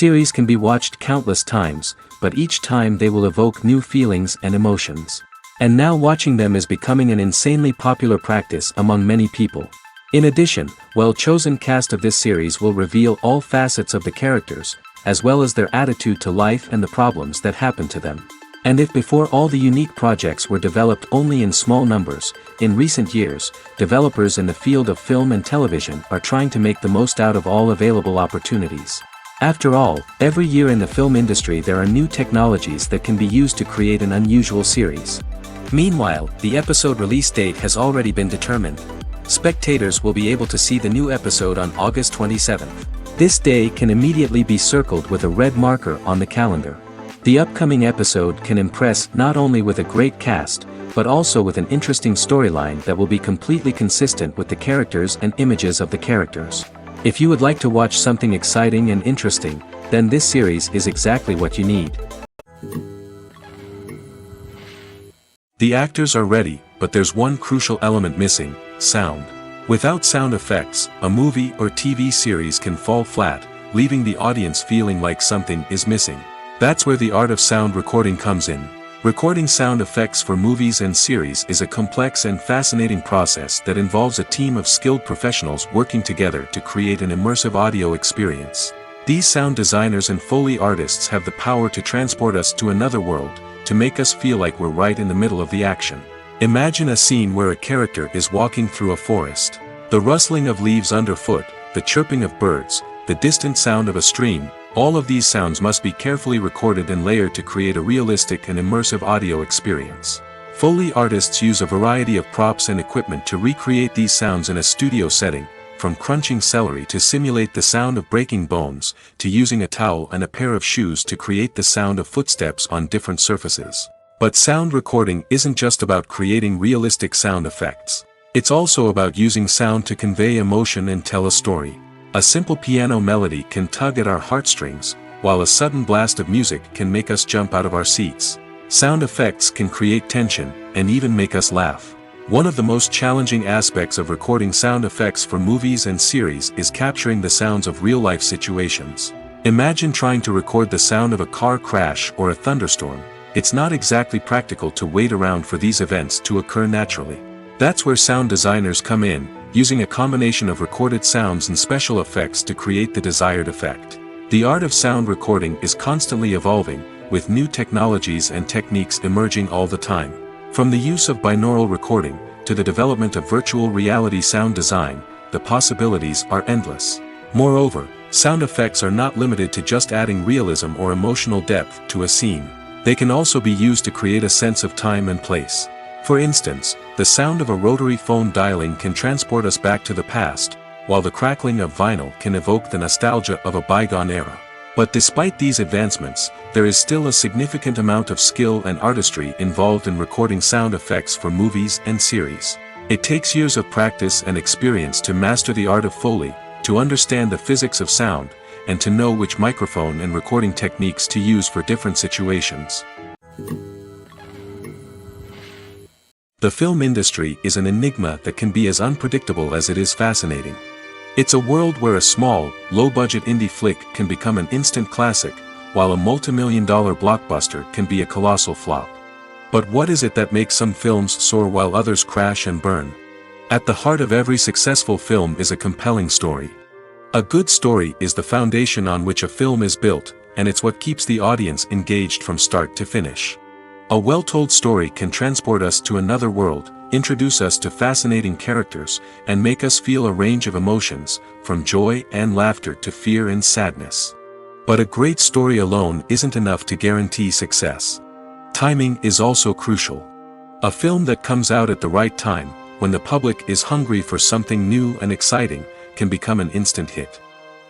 Series can be watched countless times, but each time they will evoke new feelings and emotions. And now watching them is becoming an insanely popular practice among many people. In addition, well-chosen cast of this series will reveal all facets of the characters, as well as their attitude to life and the problems that happen to them. And if before all the unique projects were developed only in small numbers, in recent years, developers in the field of film and television are trying to make the most out of all available opportunities. After all, every year in the film industry there are new technologies that can be used to create an unusual series. Meanwhile, the episode release date has already been determined. Spectators will be able to see the new episode on August 27th. This day can immediately be circled with a red marker on the calendar. The upcoming episode can impress not only with a great cast, but also with an interesting storyline that will be completely consistent with the characters and images of the characters. If you would like to watch something exciting and interesting, then this series is exactly what you need. The actors are ready, but there's one crucial element missing: sound. Without sound effects, a movie or TV series can fall flat, leaving the audience feeling like something is missing. That's where the art of sound recording comes in. Recording sound effects for movies and series is a complex and fascinating process that involves a team of skilled professionals working together to create an immersive audio experience. These sound designers and Foley artists have the power to transport us to another world, to make us feel like we're right in the middle of the action. Imagine a scene where a character is walking through a forest. The rustling of leaves underfoot, the chirping of birds, the distant sound of a stream, all of these sounds must be carefully recorded and layered to create a realistic and immersive audio experience. Foley artists use a variety of props and equipment to recreate these sounds in a studio setting, from crunching celery to simulate the sound of breaking bones, to using a towel and a pair of shoes to create the sound of footsteps on different surfaces. But sound recording isn't just about creating realistic sound effects. It's also about using sound to convey emotion and tell a story. A simple piano melody can tug at our heartstrings, while a sudden blast of music can make us jump out of our seats. Sound effects can create tension, and even make us laugh. One of the most challenging aspects of recording sound effects for movies and series is capturing the sounds of real-life situations. Imagine trying to record the sound of a car crash or a thunderstorm. It's not exactly practical to wait around for these events to occur naturally. That's where sound designers come in, using a combination of recorded sounds and special effects to create the desired effect. The art of sound recording is constantly evolving, with new technologies and techniques emerging all the time. From the use of binaural recording, to the development of virtual reality sound design, the possibilities are endless. Moreover, sound effects are not limited to just adding realism or emotional depth to a scene. They can also be used to create a sense of time and place. For instance, the sound of a rotary phone dialing can transport us back to the past, while the crackling of vinyl can evoke the nostalgia of a bygone era. But despite these advancements, there is still a significant amount of skill and artistry involved in recording sound effects for movies and series. It takes years of practice and experience to master the art of Foley, to understand the physics of sound, and to know which microphone and recording techniques to use for different situations. The film industry is an enigma that can be as unpredictable as it is fascinating. It's a world where a small, low-budget indie flick can become an instant classic, while a multi-million-dollar blockbuster can be a colossal flop. But what is it that makes some films soar while others crash and burn? At the heart of every successful film is a compelling story. A good story is the foundation on which a film is built, and it's what keeps the audience engaged from start to finish. A well-told story can transport us to another world, introduce us to fascinating characters, and make us feel a range of emotions, from joy and laughter to fear and sadness. But a great story alone isn't enough to guarantee success. Timing is also crucial. A film that comes out at the right time, when the public is hungry for something new and exciting, can become an instant hit.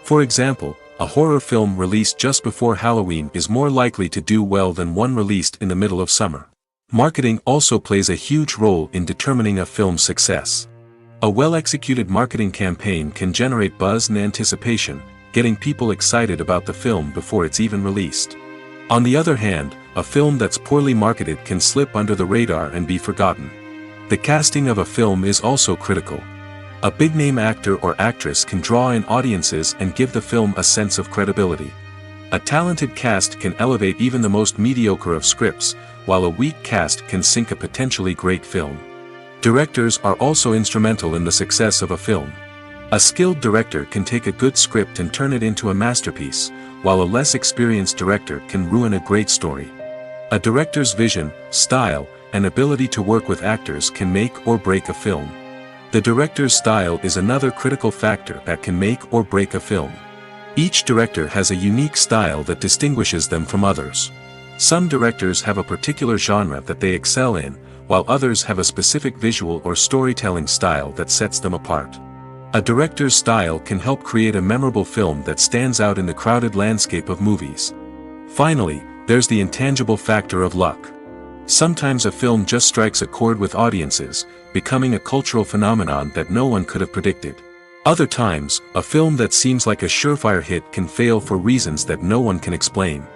For example, a horror film released just before Halloween is more likely to do well than one released in the middle of summer. Marketing also plays a huge role in determining a film's success. A well-executed marketing campaign can generate buzz and anticipation, getting people excited about the film before it's even released. On the other hand, a film that's poorly marketed can slip under the radar and be forgotten. The casting of a film is also critical. A big-name actor or actress can draw in audiences and give the film a sense of credibility. A talented cast can elevate even the most mediocre of scripts, while a weak cast can sink a potentially great film. Directors are also instrumental in the success of a film. A skilled director can take a good script and turn it into a masterpiece, while a less experienced director can ruin a great story. A director's vision, style, and ability to work with actors can make or break a film. The director's style is another critical factor that can make or break a film. Each director has a unique style that distinguishes them from others. Some directors have a particular genre that they excel in, while others have a specific visual or storytelling style that sets them apart. A director's style can help create a memorable film that stands out in the crowded landscape of movies. Finally, there's the intangible factor of luck. Sometimes a film just strikes a chord with audiences, becoming a cultural phenomenon that no one could have predicted. Other times, a film that seems like a surefire hit can fail for reasons that no one can explain.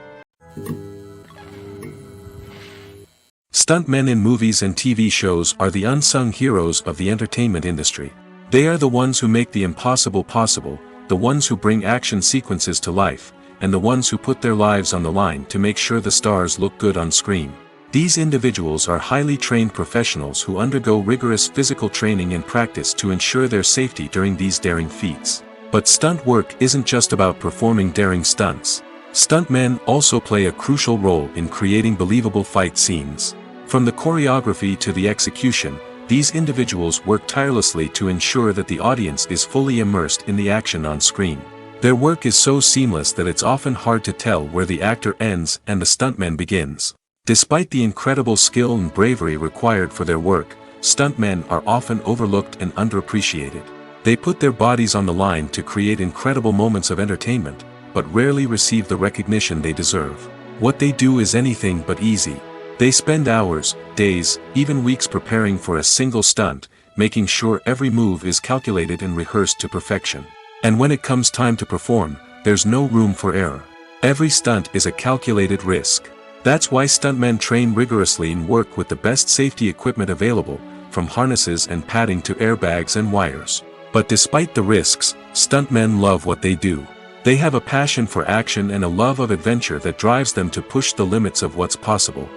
Stuntmen in movies and TV shows are the unsung heroes of the entertainment industry. They are the ones who make the impossible possible, the ones who bring action sequences to life, and the ones who put their lives on the line to make sure the stars look good on screen. These individuals are highly trained professionals who undergo rigorous physical training and practice to ensure their safety during these daring feats. But stunt work isn't just about performing daring stunts. Stuntmen also play a crucial role in creating believable fight scenes. From the choreography to the execution, these individuals work tirelessly to ensure that the audience is fully immersed in the action on screen. Their work is so seamless that it's often hard to tell where the actor ends and the stuntman begins. Despite the incredible skill and bravery required for their work, stuntmen are often overlooked and underappreciated. They put their bodies on the line to create incredible moments of entertainment, but rarely receive the recognition they deserve. What they do is anything but easy. They spend hours, days, even weeks preparing for a single stunt, making sure every move is calculated and rehearsed to perfection. And when it comes time to perform, there's no room for error. Every stunt is a calculated risk. That's why stuntmen train rigorously and work with the best safety equipment available, from harnesses and padding to airbags and wires. But despite the risks, stuntmen love what they do. They have a passion for action and a love of adventure that drives them to push the limits of what's possible.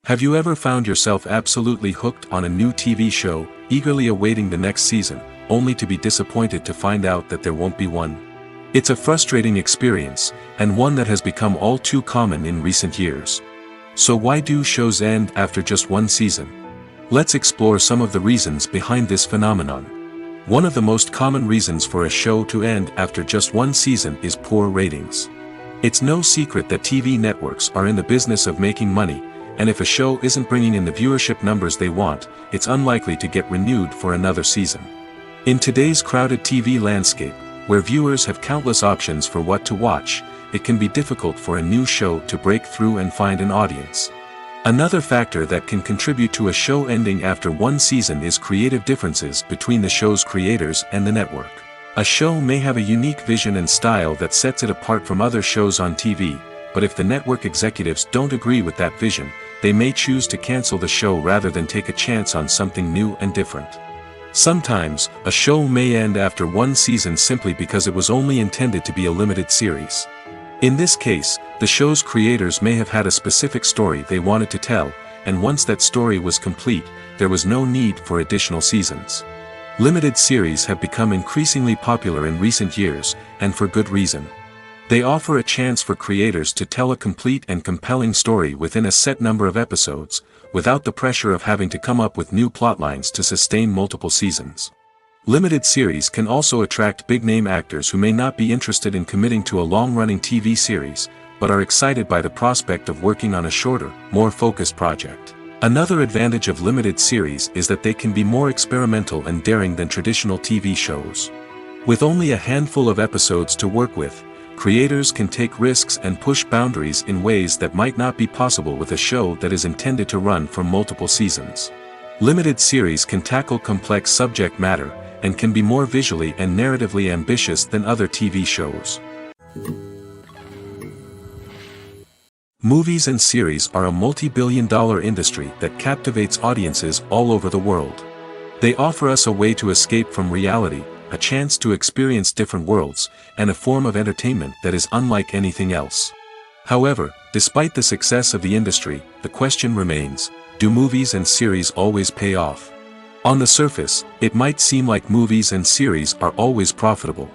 Have you ever found yourself absolutely hooked on a new TV show, eagerly awaiting the next season, only to be disappointed to find out that there won't be one? It's a frustrating experience, and one that has become all too common in recent years. So why do shows end after just one season? Let's explore some of the reasons behind this phenomenon. One of the most common reasons for a show to end after just one season is poor ratings. It's no secret that TV networks are in the business of making money, and if a show isn't bringing in the viewership numbers they want, it's unlikely to get renewed for another season. In today's crowded TV landscape, where viewers have countless options for what to watch, it can be difficult for a new show to break through and find an audience. Another factor that can contribute to a show ending after one season is creative differences between the show's creators and the network. A show may have a unique vision and style that sets it apart from other shows on TV, but if the network executives don't agree with that vision, they may choose to cancel the show rather than take a chance on something new and different. Sometimes, a show may end after one season simply because it was only intended to be a limited series. In this case, the show's creators may have had a specific story they wanted to tell, and once that story was complete, there was no need for additional seasons. Limited series have become increasingly popular in recent years, and for good reason. They offer a chance for creators to tell a complete and compelling story within a set number of episodes, without the pressure of having to come up with new plotlines to sustain multiple seasons. Limited series can also attract big-name actors who may not be interested in committing to a long-running TV series, but are excited by the prospect of working on a shorter, more focused project. Another advantage of limited series is that they can be more experimental and daring than traditional TV shows. With only a handful of episodes to work with, creators can take risks and push boundaries in ways that might not be possible with a show that is intended to run for multiple seasons. Limited series can tackle complex subject matter, and can be more visually and narratively ambitious than other TV shows. Movies and series are a multi-billion-dollar industry that captivates audiences all over the world. They offer us a way to escape from reality, a chance to experience different worlds, and a form of entertainment that is unlike anything else. However, despite the success of the industry, the question remains, do movies and series always pay off? On the surface, it might seem like movies and series are always profitable.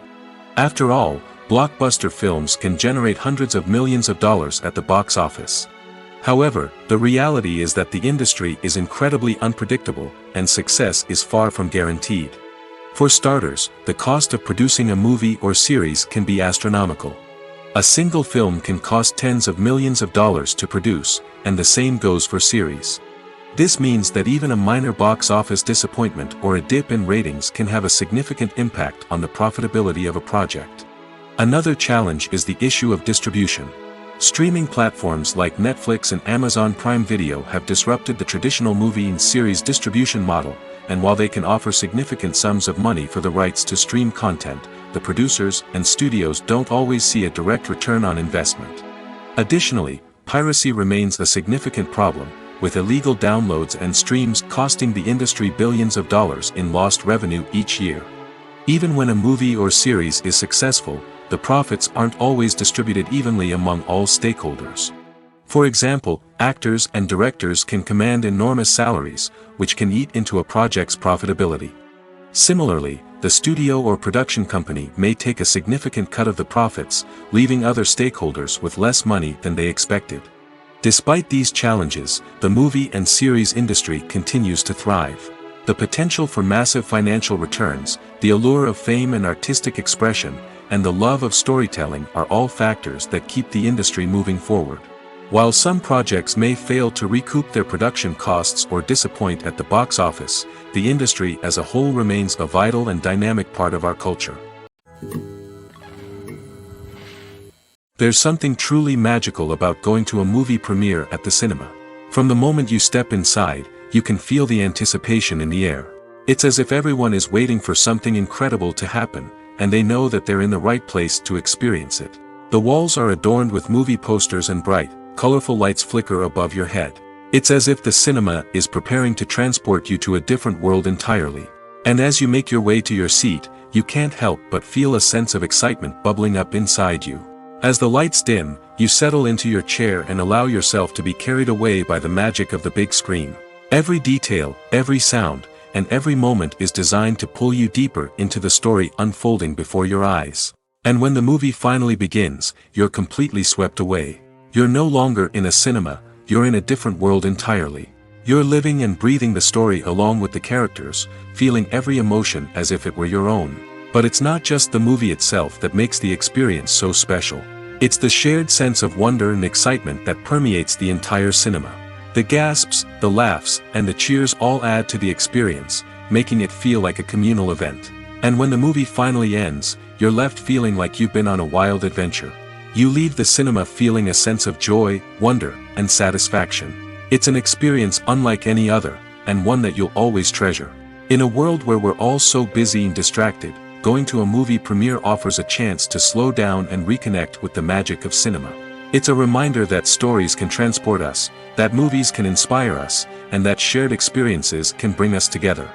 After all, blockbuster films can generate hundreds of millions of dollars at the box office. However, the reality is that the industry is incredibly unpredictable, and success is far from guaranteed. For starters, the cost of producing a movie or series can be astronomical. A single film can cost tens of millions of dollars to produce, and the same goes for series. This means that even a minor box office disappointment or a dip in ratings can have a significant impact on the profitability of a project. Another challenge is the issue of distribution. Streaming platforms like Netflix and Amazon Prime Video have disrupted the traditional movie and series distribution model, and while they can offer significant sums of money for the rights to stream content, the producers and studios don't always see a direct return on investment. Additionally, piracy remains a significant problem, with illegal downloads and streams costing the industry billions of dollars in lost revenue each year. Even when a movie or series is successful, the profits aren't always distributed evenly among all stakeholders. For example, actors and directors can command enormous salaries, which can eat into a project's profitability. Similarly, the studio or production company may take a significant cut of the profits, leaving other stakeholders with less money than they expected. Despite these challenges, the movie and series industry continues to thrive. The potential for massive financial returns, the allure of fame and artistic expression, and the love of storytelling are all factors that keep the industry moving forward. While some projects may fail to recoup their production costs or disappoint at the box office, the industry as a whole remains a vital and dynamic part of our culture. There's something truly magical about going to a movie premiere at the cinema. From the moment you step inside, you can feel the anticipation in the air. It's as if everyone is waiting for something incredible to happen, and they know that they're in the right place to experience it. The walls are adorned with movie posters and bright, colorful lights flicker above your head. It's as if the cinema is preparing to transport you to a different world entirely. And as you make your way to your seat, you can't help but feel a sense of excitement bubbling up inside you. As the lights dim, you settle into your chair and allow yourself to be carried away by the magic of the big screen. Every detail, every sound, and every moment is designed to pull you deeper into the story unfolding before your eyes. And when the movie finally begins, you're completely swept away. You're no longer in a cinema, you're in a different world entirely. You're living and breathing the story along with the characters, feeling every emotion as if it were your own. But it's not just the movie itself that makes the experience so special. It's the shared sense of wonder and excitement that permeates the entire cinema. The gasps, the laughs, and the cheers all add to the experience, making it feel like a communal event. And when the movie finally ends, you're left feeling like you've been on a wild adventure. You leave the cinema feeling a sense of joy, wonder, and satisfaction. It's an experience unlike any other, and one that you'll always treasure. In a world where we're all so busy and distracted, going to a movie premiere offers a chance to slow down and reconnect with the magic of cinema. It's a reminder that stories can transport us, that movies can inspire us, and that shared experiences can bring us together.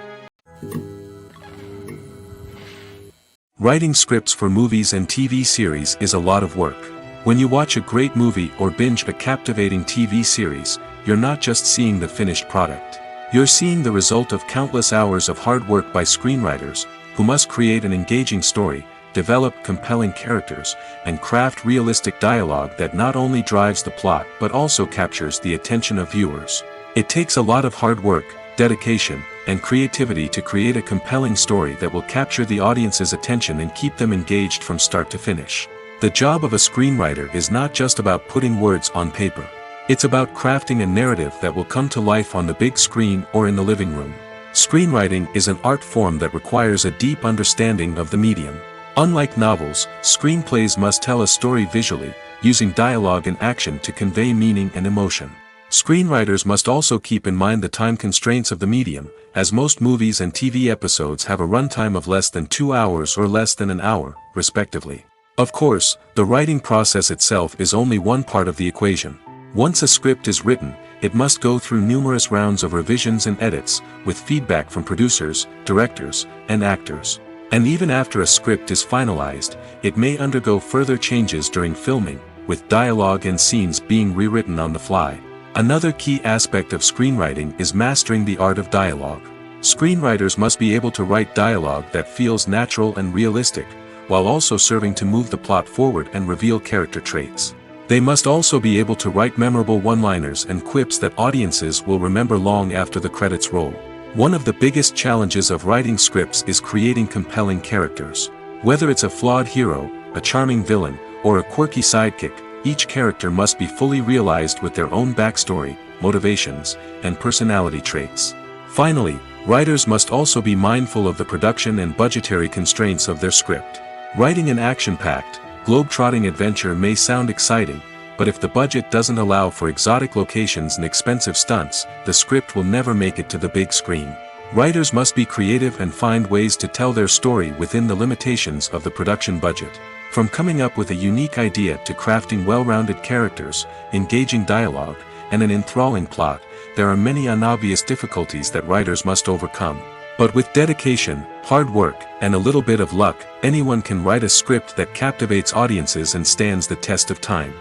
Writing scripts for movies and TV series is a lot of work. When you watch a great movie or binge a captivating TV series, you're not just seeing the finished product. You're seeing the result of countless hours of hard work by screenwriters, who must create an engaging story, develop compelling characters, and craft realistic dialogue that not only drives the plot but also captures the attention of viewers. It takes a lot of hard work, dedication, and creativity to create a compelling story that will capture the audience's attention and keep them engaged from start to finish. The job of a screenwriter is not just about putting words on paper. It's about crafting a narrative that will come to life on the big screen or in the living room. Screenwriting is an art form that requires a deep understanding of the medium. Unlike novels, screenplays must tell a story visually, using dialogue and action to convey meaning and emotion. Screenwriters must also keep in mind the time constraints of the medium, as most movies and TV episodes have a runtime of less than 2 hours or less than an hour, respectively. Of course, the writing process itself is only one part of the equation. Once a script is written, it must go through numerous rounds of revisions and edits, with feedback from producers, directors, and actors. And even after a script is finalized, it may undergo further changes during filming, with dialogue and scenes being rewritten on the fly. Another key aspect of screenwriting is mastering the art of dialogue. Screenwriters must be able to write dialogue that feels natural and realistic, while also serving to move the plot forward and reveal character traits. They must also be able to write memorable one-liners and quips that audiences will remember long after the credits roll. One of the biggest challenges of writing scripts is creating compelling characters. Whether it's a flawed hero, a charming villain, or a quirky sidekick, each character must be fully realized with their own backstory, motivations, and personality traits. Finally, writers must also be mindful of the production and budgetary constraints of their script. Writing an action-packed, globe-trotting adventure may sound exciting, but if the budget doesn't allow for exotic locations and expensive stunts, the script will never make it to the big screen. Writers must be creative and find ways to tell their story within the limitations of the production budget. From coming up with a unique idea to crafting well-rounded characters, engaging dialogue, and an enthralling plot, there are many unobvious difficulties that writers must overcome. But with dedication, hard work, and a little bit of luck, anyone can write a script that captivates audiences and stands the test of time.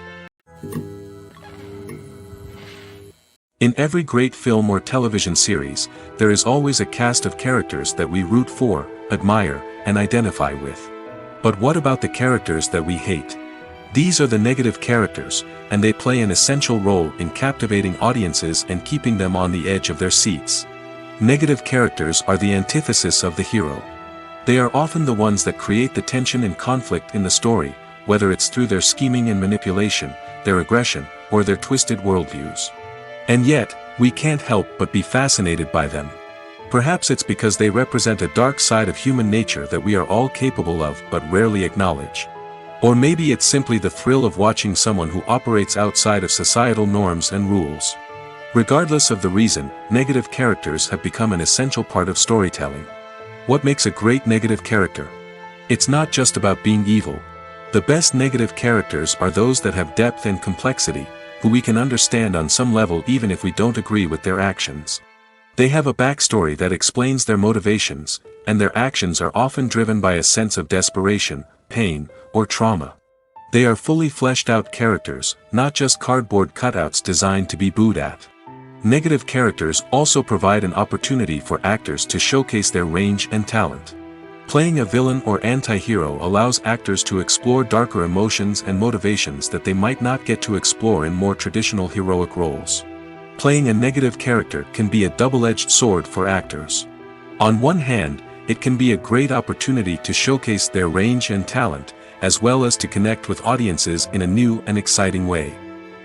In every great film or television series, there is always a cast of characters that we root for, admire, and identify with. But what about the characters that we hate? These are the negative characters, and they play an essential role in captivating audiences and keeping them on the edge of their seats. Negative characters are the antithesis of the hero. They are often the ones that create the tension and conflict in the story, whether it's through their scheming and manipulation, their aggression, or their twisted worldviews. And yet, we can't help but be fascinated by them. Perhaps it's because they represent a dark side of human nature that we are all capable of but rarely acknowledge. Or maybe it's simply the thrill of watching someone who operates outside of societal norms and rules. Regardless of the reason, negative characters have become an essential part of storytelling. What makes a great negative character? It's not just about being evil. The best negative characters are those that have depth and complexity, who we can understand on some level even if we don't agree with their actions. They have a backstory that explains their motivations, and their actions are often driven by a sense of desperation, pain, or trauma. They are fully fleshed out characters, not just cardboard cutouts designed to be booed at. Negative characters also provide an opportunity for actors to showcase their range and talent. Playing a villain or anti-hero allows actors to explore darker emotions and motivations that they might not get to explore in more traditional heroic roles. Playing a negative character can be a double-edged sword for actors. On one hand, it can be a great opportunity to showcase their range and talent, as well as to connect with audiences in a new and exciting way.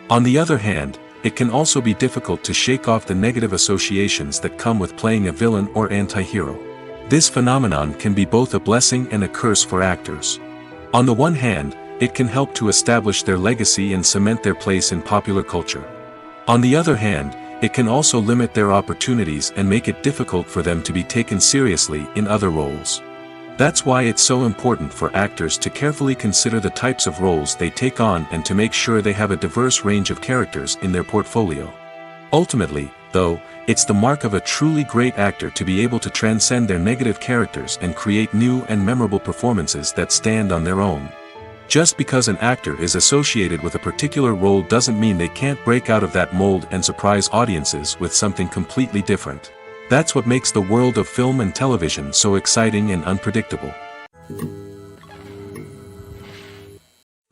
On the other hand, it can also be difficult to shake off the negative associations that come with playing a villain or anti-hero. This phenomenon can be both a blessing and a curse for actors. On the one hand, it can help to establish their legacy and cement their place in popular culture. On the other hand, it can also limit their opportunities and make it difficult for them to be taken seriously in other roles. That's why it's so important for actors to carefully consider the types of roles they take on and to make sure they have a diverse range of characters in their portfolio. Ultimately, though, it's the mark of a truly great actor to be able to transcend their negative characters and create new and memorable performances that stand on their own. Just because an actor is associated with a particular role doesn't mean they can't break out of that mold and surprise audiences with something completely different. That's what makes the world of film and television so exciting and unpredictable.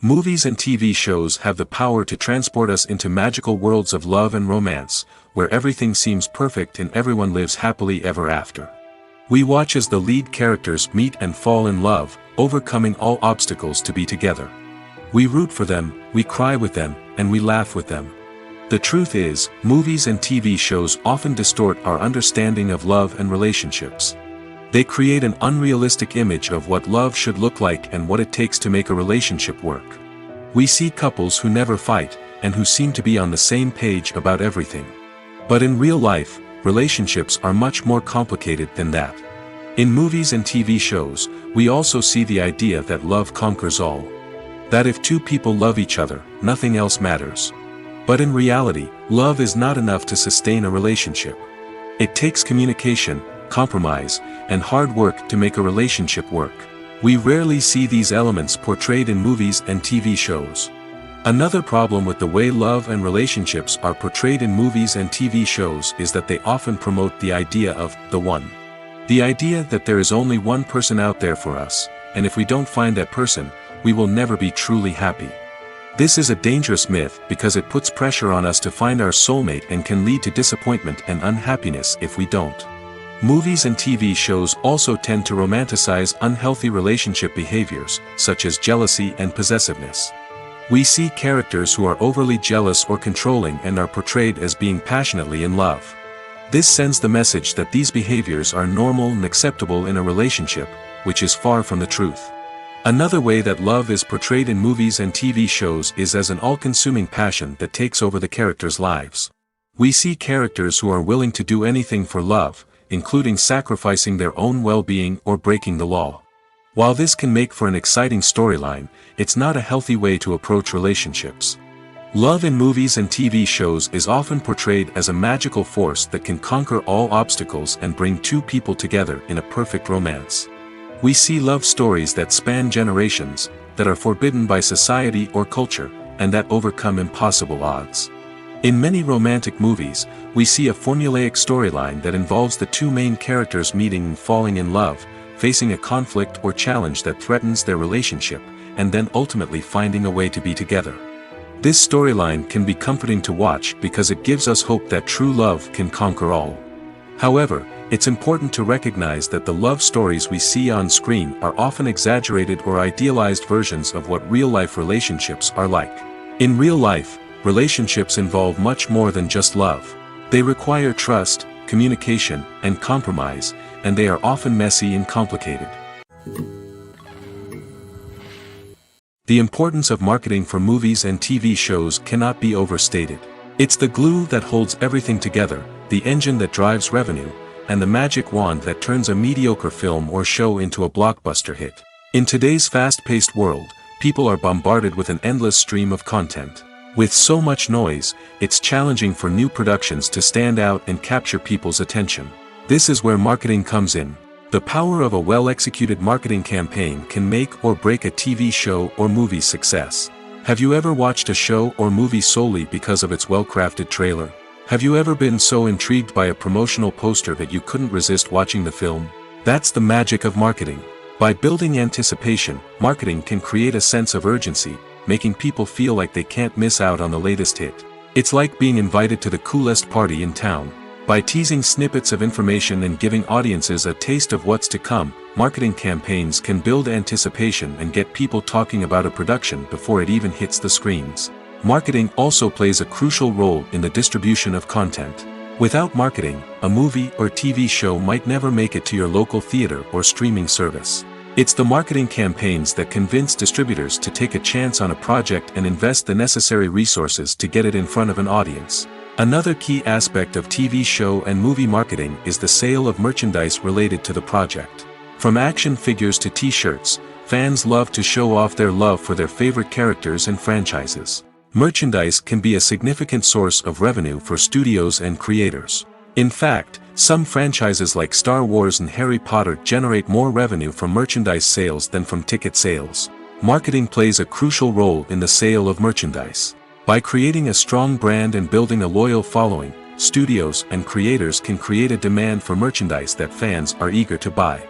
Movies and TV shows have the power to transport us into magical worlds of love and romance, where everything seems perfect and everyone lives happily ever after. We watch as the lead characters meet and fall in love, overcoming all obstacles to be together. We root for them, we cry with them, and we laugh with them. The truth is, movies and TV shows often distort our understanding of love and relationships. They create an unrealistic image of what love should look like and what it takes to make a relationship work. We see couples who never fight, and who seem to be on the same page about everything. But in real life, relationships are much more complicated than that. In movies and TV shows, we also see the idea that love conquers all. That if two people love each other, nothing else matters. But in reality, love is not enough to sustain a relationship. It takes communication, compromise, and hard work to make a relationship work. We rarely see these elements portrayed in movies and TV shows. Another problem with the way love and relationships are portrayed in movies and TV shows is that they often promote the idea of the one. The idea that there is only one person out there for us, and if we don't find that person, we will never be truly happy. This is a dangerous myth because it puts pressure on us to find our soulmate and can lead to disappointment and unhappiness if we don't. Movies and TV shows also tend to romanticize unhealthy relationship behaviors, such as jealousy and possessiveness. We see characters who are overly jealous or controlling and are portrayed as being passionately in love. This sends the message that these behaviors are normal and acceptable in a relationship, which is far from the truth. Another way that love is portrayed in movies and TV shows is as an all-consuming passion that takes over the characters' lives. We see characters who are willing to do anything for love, including sacrificing their own well-being or breaking the law. While this can make for an exciting storyline, it's not a healthy way to approach relationships. Love in movies and TV shows is often portrayed as a magical force that can conquer all obstacles and bring two people together in a perfect romance. We see love stories that span generations, that are forbidden by society or culture, and that overcome impossible odds. In many romantic movies, we see a formulaic storyline that involves the two main characters meeting and falling in love, facing a conflict or challenge that threatens their relationship, and then ultimately finding a way to be together. This storyline can be comforting to watch because it gives us hope that true love can conquer all. However, it's important to recognize that the love stories we see on screen are often exaggerated or idealized versions of what real-life relationships are like. In real life, relationships involve much more than just love. They require trust, communication, and compromise, and they are often messy and complicated. The importance of marketing for movies and TV shows cannot be overstated. It's the glue that holds everything together, the engine that drives revenue, and the magic wand that turns a mediocre film or show into a blockbuster hit. In today's fast-paced world, people are bombarded with an endless stream of content. With so much noise, it's challenging for new productions to stand out and capture people's attention. This is where marketing comes in. The power of a well-executed marketing campaign can make or break a TV show or movie's success. Have you ever watched a show or movie solely because of its well-crafted trailer? Have you ever been so intrigued by a promotional poster that you couldn't resist watching the film? That's the magic of marketing. By building anticipation, marketing can create a sense of urgency, making people feel like they can't miss out on the latest hit. It's like being invited to the coolest party in town. By teasing snippets of information and giving audiences a taste of what's to come, marketing campaigns can build anticipation and get people talking about a production before it even hits the screens. Marketing also plays a crucial role in the distribution of content. Without marketing, a movie or TV show might never make it to your local theater or streaming service. It's the marketing campaigns that convince distributors to take a chance on a project and invest the necessary resources to get it in front of an audience. Another key aspect of TV show and movie marketing is the sale of merchandise related to the project. From action figures to t-shirts, fans love to show off their love for their favorite characters and franchises. Merchandise can be a significant source of revenue for studios and creators. In fact, some franchises like Star Wars and Harry Potter generate more revenue from merchandise sales than from ticket sales. Marketing plays a crucial role in the sale of merchandise. By creating a strong brand and building a loyal following, studios and creators can create a demand for merchandise that fans are eager to buy.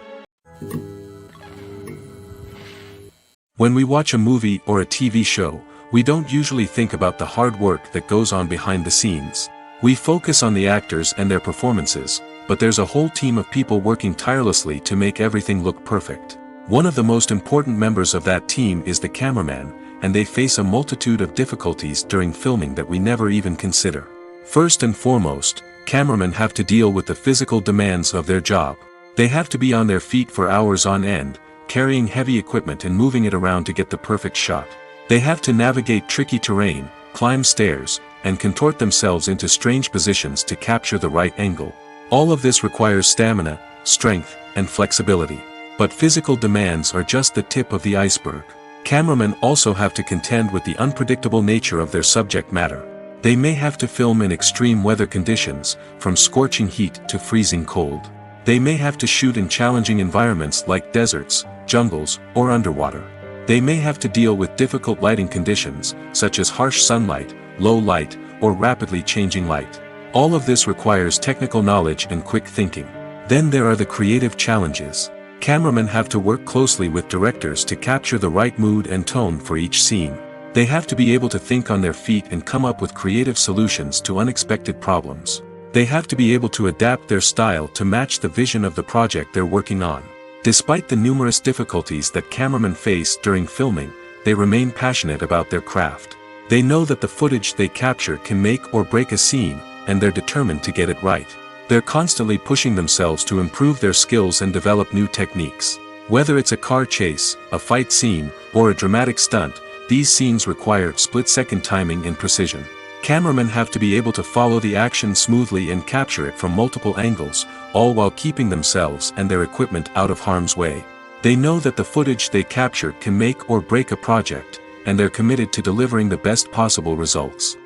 When we watch a movie or a TV show, we don't usually think about the hard work that goes on behind the scenes. We focus on the actors and their performances, but there's a whole team of people working tirelessly to make everything look perfect. One of the most important members of that team is the cameraman, and they face a multitude of difficulties during filming that we never even consider. First and foremost, cameramen have to deal with the physical demands of their job. They have to be on their feet for hours on end, carrying heavy equipment and moving it around to get the perfect shot. They have to navigate tricky terrain, climb stairs, and contort themselves into strange positions to capture the right angle. All of this requires stamina, strength, and flexibility. But physical demands are just the tip of the iceberg. Cameramen also have to contend with the unpredictable nature of their subject matter. They may have to film in extreme weather conditions, from scorching heat to freezing cold. They may have to shoot in challenging environments like deserts, jungles, or underwater. They may have to deal with difficult lighting conditions, such as harsh sunlight, low light, or rapidly changing light. All of this requires technical knowledge and quick thinking. Then there are the creative challenges. Cameramen have to work closely with directors to capture the right mood and tone for each scene. They have to be able to think on their feet and come up with creative solutions to unexpected problems. They have to be able to adapt their style to match the vision of the project they're working on. Despite the numerous difficulties that cameramen face during filming, they remain passionate about their craft. They know that the footage they capture can make or break a scene, and they're determined to get it right. They're constantly pushing themselves to improve their skills and develop new techniques. Whether it's a car chase, a fight scene, or a dramatic stunt, these scenes require split-second timing and precision. Cameramen have to be able to follow the action smoothly and capture it from multiple angles, all while keeping themselves and their equipment out of harm's way. They know that the footage they capture can make or break a project, and they're committed to delivering the best possible results.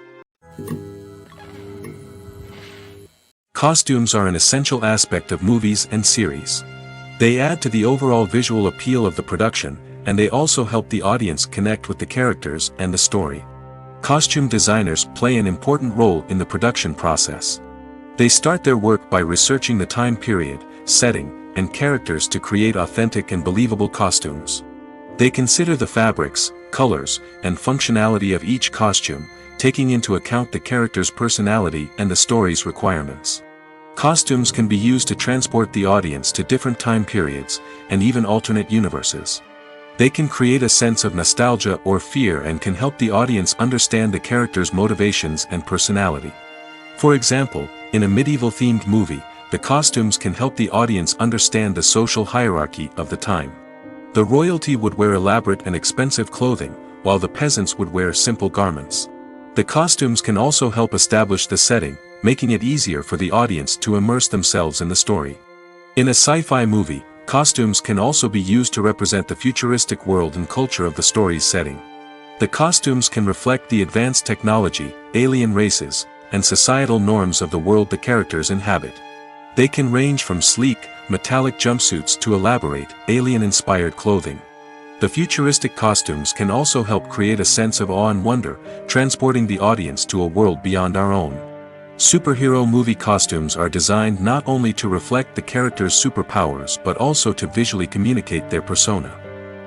Costumes are an essential aspect of movies and series. They add to the overall visual appeal of the production, and they also help the audience connect with the characters and the story. Costume designers play an important role in the production process. They start their work by researching the time period, setting, and characters to create authentic and believable costumes. They consider the fabrics, colors, and functionality of each costume, taking into account the character's personality and the story's requirements. Costumes can be used to transport the audience to different time periods, and even alternate universes. They can create a sense of nostalgia or fear and can help the audience understand the character's motivations and personality. For example, in a medieval-themed movie, the costumes can help the audience understand the social hierarchy of the time. The royalty would wear elaborate and expensive clothing, while the peasants would wear simple garments. The costumes can also help establish the setting, making it easier for the audience to immerse themselves in the story. In a sci-fi movie, costumes can also be used to represent the futuristic world and culture of the story's setting. The costumes can reflect the advanced technology, alien races, and societal norms of the world the characters inhabit. They can range from sleek, metallic jumpsuits to elaborate, alien-inspired clothing. The futuristic costumes can also help create a sense of awe and wonder, transporting the audience to a world beyond our own. Superhero movie costumes are designed not only to reflect the character's superpowers but also to visually communicate their persona.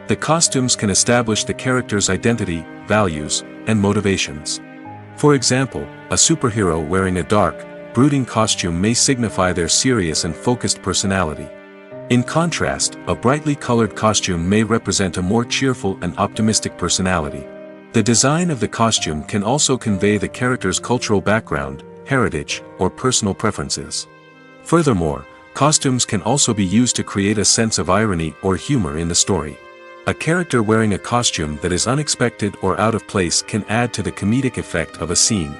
The costumes can establish the character's identity, values, and motivations. For example, a superhero wearing a dark, brooding costume may signify their serious and focused personality. In contrast, a brightly colored costume may represent a more cheerful and optimistic personality. The design of the costume can also convey the character's cultural background, heritage, or personal preferences. Furthermore, costumes can also be used to create a sense of irony or humor in the story. A character wearing a costume that is unexpected or out of place can add to the comedic effect of a scene.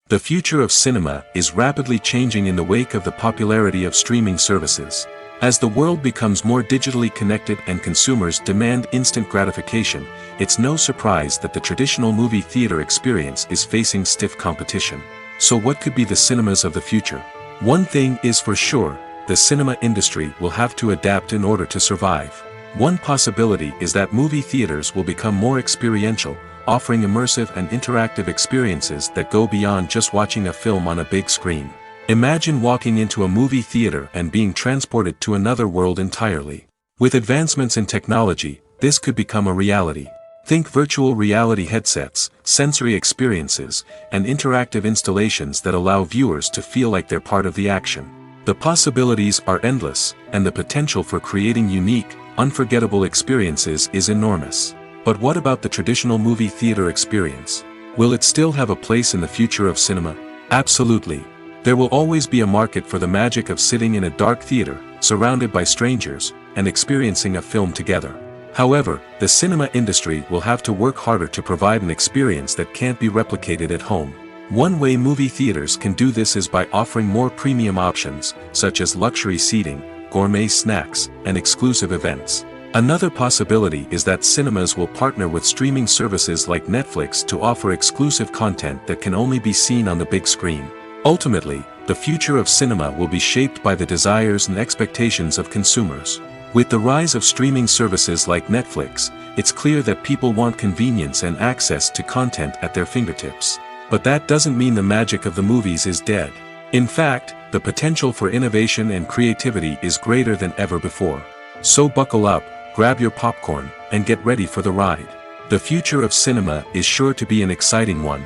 The future of cinema is rapidly changing in the wake of the popularity of streaming services. As the world becomes more digitally connected and consumers demand instant gratification, it's no surprise that the traditional movie theater experience is facing stiff competition. So what could be the cinemas of the future? One thing is for sure, the cinema industry will have to adapt in order to survive. One possibility is that movie theaters will become more experiential, offering immersive and interactive experiences that go beyond just watching a film on a big screen. Imagine walking into a movie theater and being transported to another world entirely. With advancements in technology, this could become a reality. Think virtual reality headsets, sensory experiences, and interactive installations that allow viewers to feel like they're part of the action. The possibilities are endless, and the potential for creating unique, unforgettable experiences is enormous. But what about the traditional movie theater experience? Will it still have a place in the future of cinema? Absolutely. There will always be a market for the magic of sitting in a dark theater, surrounded by strangers, and experiencing a film together. However, the cinema industry will have to work harder to provide an experience that can't be replicated at home. One way movie theaters can do this is by offering more premium options, such as luxury seating, gourmet snacks, and exclusive events. Another possibility is that cinemas will partner with streaming services like Netflix to offer exclusive content that can only be seen on the big screen. Ultimately, the future of cinema will be shaped by the desires and expectations of consumers. With the rise of streaming services like Netflix, it's clear that people want convenience and access to content at their fingertips. But that doesn't mean the magic of the movies is dead. In fact, the potential for innovation and creativity is greater than ever before. So buckle up, grab your popcorn, and get ready for the ride. The future of cinema is sure to be an exciting one.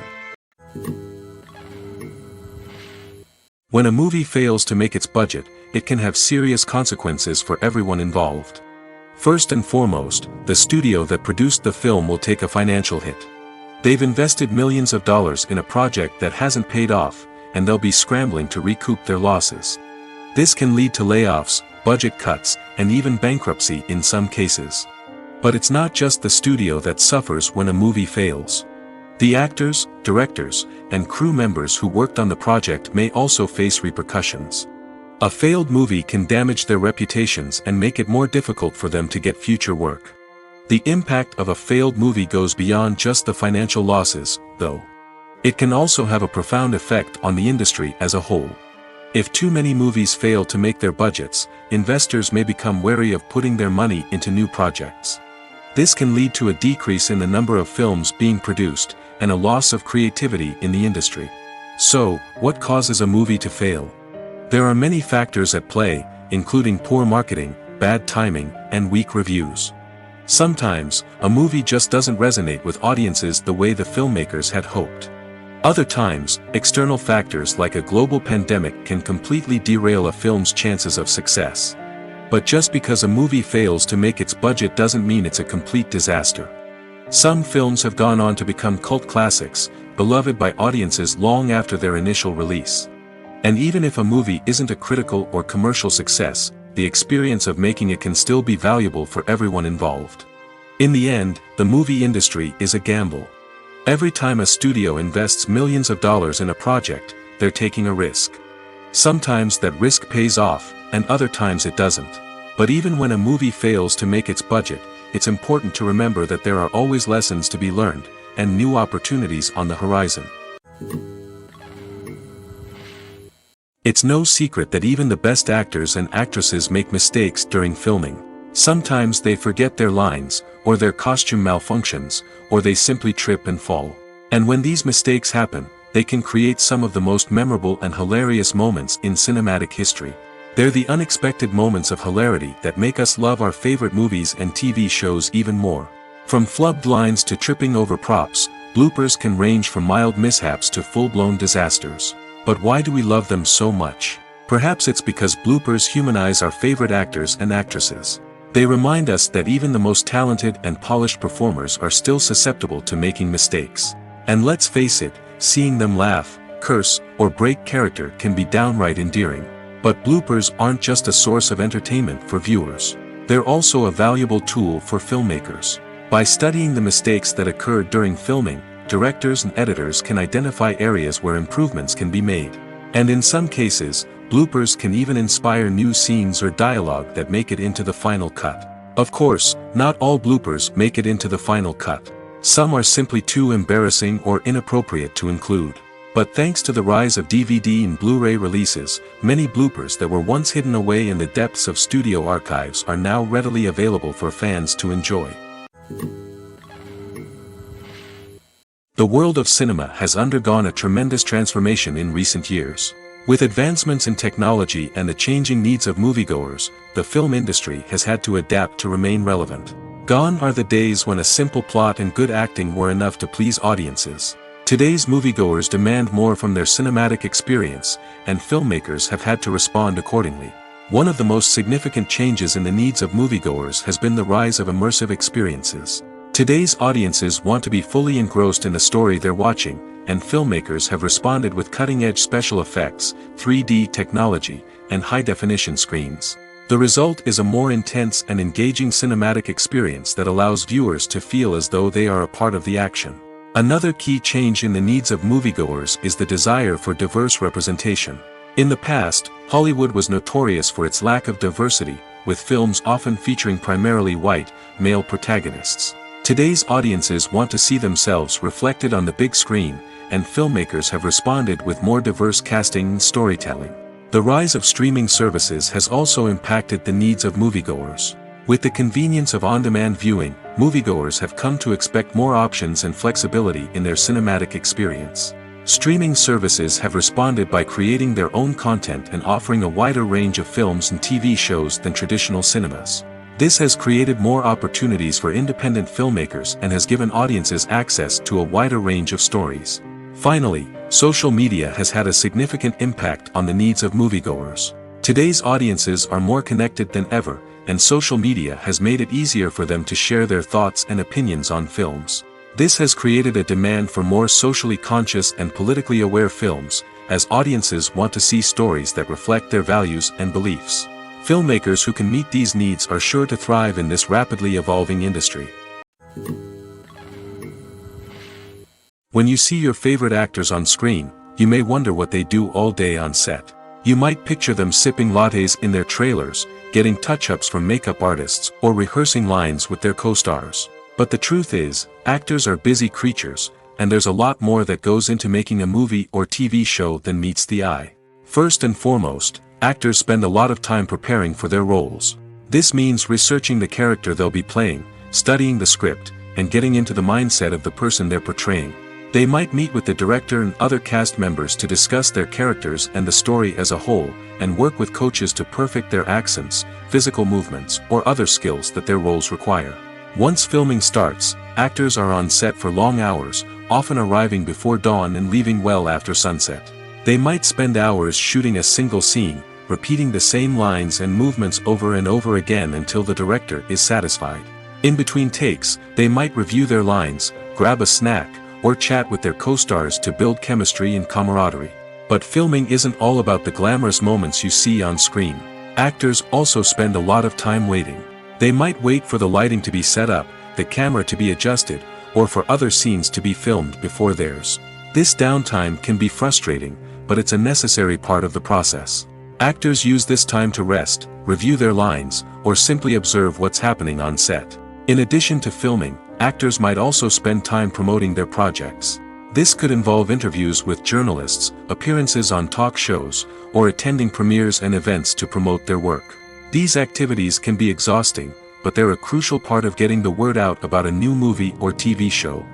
When a movie fails to make its budget, it can have serious consequences for everyone involved. First and foremost, the studio that produced the film will take a financial hit. They've invested millions of dollars in a project that hasn't paid off, and they'll be scrambling to recoup their losses. This can lead to layoffs, budget cuts, and even bankruptcy in some cases. But it's not just the studio that suffers when a movie fails. The actors, directors, and crew members who worked on the project may also face repercussions. A failed movie can damage their reputations and make it more difficult for them to get future work. The impact of a failed movie goes beyond just the financial losses, though. It can also have a profound effect on the industry as a whole. If too many movies fail to make their budgets, investors may become wary of putting their money into new projects. This can lead to a decrease in the number of films being produced, and a loss of creativity in the industry. So, what causes a movie to fail? There are many factors at play, including poor marketing, bad timing, and weak reviews. Sometimes, a movie just doesn't resonate with audiences the way the filmmakers had hoped. Other times, external factors like a global pandemic can completely derail a film's chances of success. But just because a movie fails to make its budget doesn't mean it's a complete disaster. Some films have gone on to become cult classics, beloved by audiences long after their initial release. And even if a movie isn't a critical or commercial success, the experience of making it can still be valuable for everyone involved. In the end, the movie industry is a gamble. Every time a studio invests millions of dollars in a project, they're taking a risk. Sometimes that risk pays off, and other times it doesn't. But even when a movie fails to make its budget, it's important to remember that there are always lessons to be learned, and new opportunities on the horizon. It's no secret that even the best actors and actresses make mistakes during filming. Sometimes they forget their lines, or their costume malfunctions, or they simply trip and fall. And when these mistakes happen, they can create some of the most memorable and hilarious moments in cinematic history. They're the unexpected moments of hilarity that make us love our favorite movies and TV shows even more. From flubbed lines to tripping over props, bloopers can range from mild mishaps to full-blown disasters. But why do we love them so much? Perhaps it's because bloopers humanize our favorite actors and actresses. They remind us that even the most talented and polished performers are still susceptible to making mistakes. And let's face it, seeing them laugh, curse, or break character can be downright endearing. But bloopers aren't just a source of entertainment for viewers. They're also a valuable tool for filmmakers. By studying the mistakes that occurred during filming, directors and editors can identify areas where improvements can be made. And in some cases, bloopers can even inspire new scenes or dialogue that make it into the final cut. Of course, not all bloopers make it into the final cut. Some are simply too embarrassing or inappropriate to include. But thanks to the rise of DVD and Blu-ray releases, many bloopers that were once hidden away in the depths of studio archives are now readily available for fans to enjoy. The world of cinema has undergone a tremendous transformation in recent years. With advancements in technology and the changing needs of moviegoers, the film industry has had to adapt to remain relevant. Gone are the days when a simple plot and good acting were enough to please audiences. Today's moviegoers demand more from their cinematic experience, and filmmakers have had to respond accordingly. One of the most significant changes in the needs of moviegoers has been the rise of immersive experiences. Today's audiences want to be fully engrossed in the story they're watching, and filmmakers have responded with cutting-edge special effects, 3D technology, and high-definition screens. The result is a more intense and engaging cinematic experience that allows viewers to feel as though they are a part of the action. Another key change in the needs of moviegoers is the desire for diverse representation. In the past, Hollywood was notorious for its lack of diversity, with films often featuring primarily white, male protagonists. Today's audiences want to see themselves reflected on the big screen, and filmmakers have responded with more diverse casting and storytelling. The rise of streaming services has also impacted the needs of moviegoers. With the convenience of on-demand viewing, moviegoers have come to expect more options and flexibility in their cinematic experience. Streaming services have responded by creating their own content and offering a wider range of films and TV shows than traditional cinemas. This has created more opportunities for independent filmmakers and has given audiences access to a wider range of stories. Finally, social media has had a significant impact on the needs of moviegoers. Today's audiences are more connected than ever, and social media has made it easier for them to share their thoughts and opinions on films. This has created a demand for more socially conscious and politically aware films, as audiences want to see stories that reflect their values and beliefs. Filmmakers who can meet these needs are sure to thrive in this rapidly evolving industry. When you see your favorite actors on screen, you may wonder what they do all day on set. You might picture them sipping lattes in their trailers, getting touch-ups from makeup artists, or rehearsing lines with their co-stars. But the truth is, actors are busy creatures, and there's a lot more that goes into making a movie or TV show than meets the eye. First and foremost, actors spend a lot of time preparing for their roles. This means researching the character they'll be playing, studying the script, and getting into the mindset of the person they're portraying. They might meet with the director and other cast members to discuss their characters and the story as a whole, and work with coaches to perfect their accents, physical movements, or other skills that their roles require. Once filming starts, actors are on set for long hours, often arriving before dawn and leaving well after sunset. They might spend hours shooting a single scene, repeating the same lines and movements over and over again until the director is satisfied. In between takes, they might review their lines, grab a snack, or chat with their co-stars to build chemistry and camaraderie. But filming isn't all about the glamorous moments you see on screen. Actors also spend a lot of time waiting. They might wait for the lighting to be set up, the camera to be adjusted, or for other scenes to be filmed before theirs. This downtime can be frustrating, but it's a necessary part of the process. Actors use this time to rest, review their lines, or simply observe what's happening on set. In addition to filming, actors might also spend time promoting their projects. This could involve interviews with journalists, appearances on talk shows, or attending premieres and events to promote their work. These activities can be exhausting, but they're a crucial part of getting the word out about a new movie or TV show.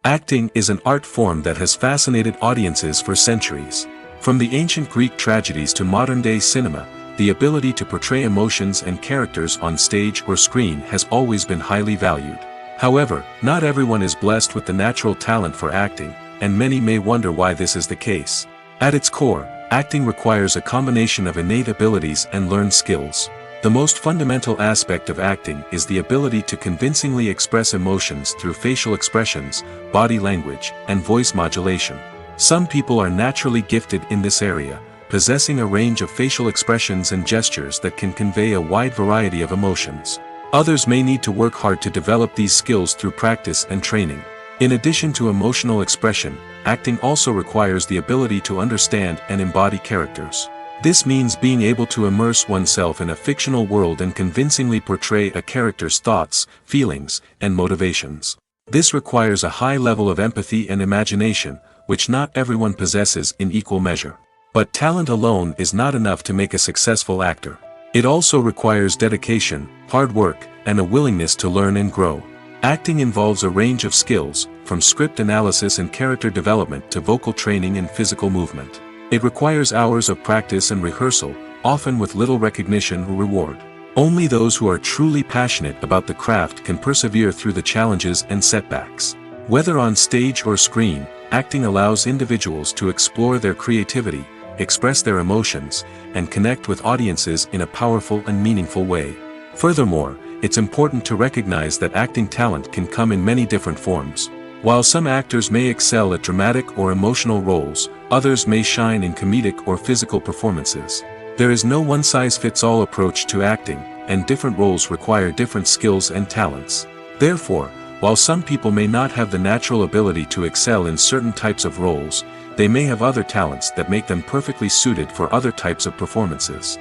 Acting is an art form that has fascinated audiences for centuries. From the ancient Greek tragedies to modern-day cinema, the ability to portray emotions and characters on stage or screen has always been highly valued. However, not everyone is blessed with the natural talent for acting, and many may wonder why this is the case. At its core, acting requires a combination of innate abilities and learned skills. The most fundamental aspect of acting is the ability to convincingly express emotions through facial expressions, body language, and voice modulation. Some people are naturally gifted in this area, possessing a range of facial expressions and gestures that can convey a wide variety of emotions. Others may need to work hard to develop these skills through practice and training. In addition to emotional expression, acting also requires the ability to understand and embody characters. This means being able to immerse oneself in a fictional world and convincingly portray a character's thoughts, feelings, and motivations. This requires a high level of empathy and imagination, which not everyone possesses in equal measure. But talent alone is not enough to make a successful actor. It also requires dedication, hard work, and a willingness to learn and grow. Acting involves a range of skills, from script analysis and character development to vocal training and physical movement. It requires hours of practice and rehearsal, often with little recognition or reward. Only those who are truly passionate about the craft can persevere through the challenges and setbacks. Whether on stage or screen, acting allows individuals to explore their creativity, express their emotions, and connect with audiences in a powerful and meaningful way. Furthermore, it's important to recognize that acting talent can come in many different forms. While some actors may excel at dramatic or emotional roles, others may shine in comedic or physical performances. There is no one-size-fits-all approach to acting, and different roles require different skills and talents. Therefore, while some people may not have the natural ability to excel in certain types of roles, they may have other talents that make them perfectly suited for other types of performances.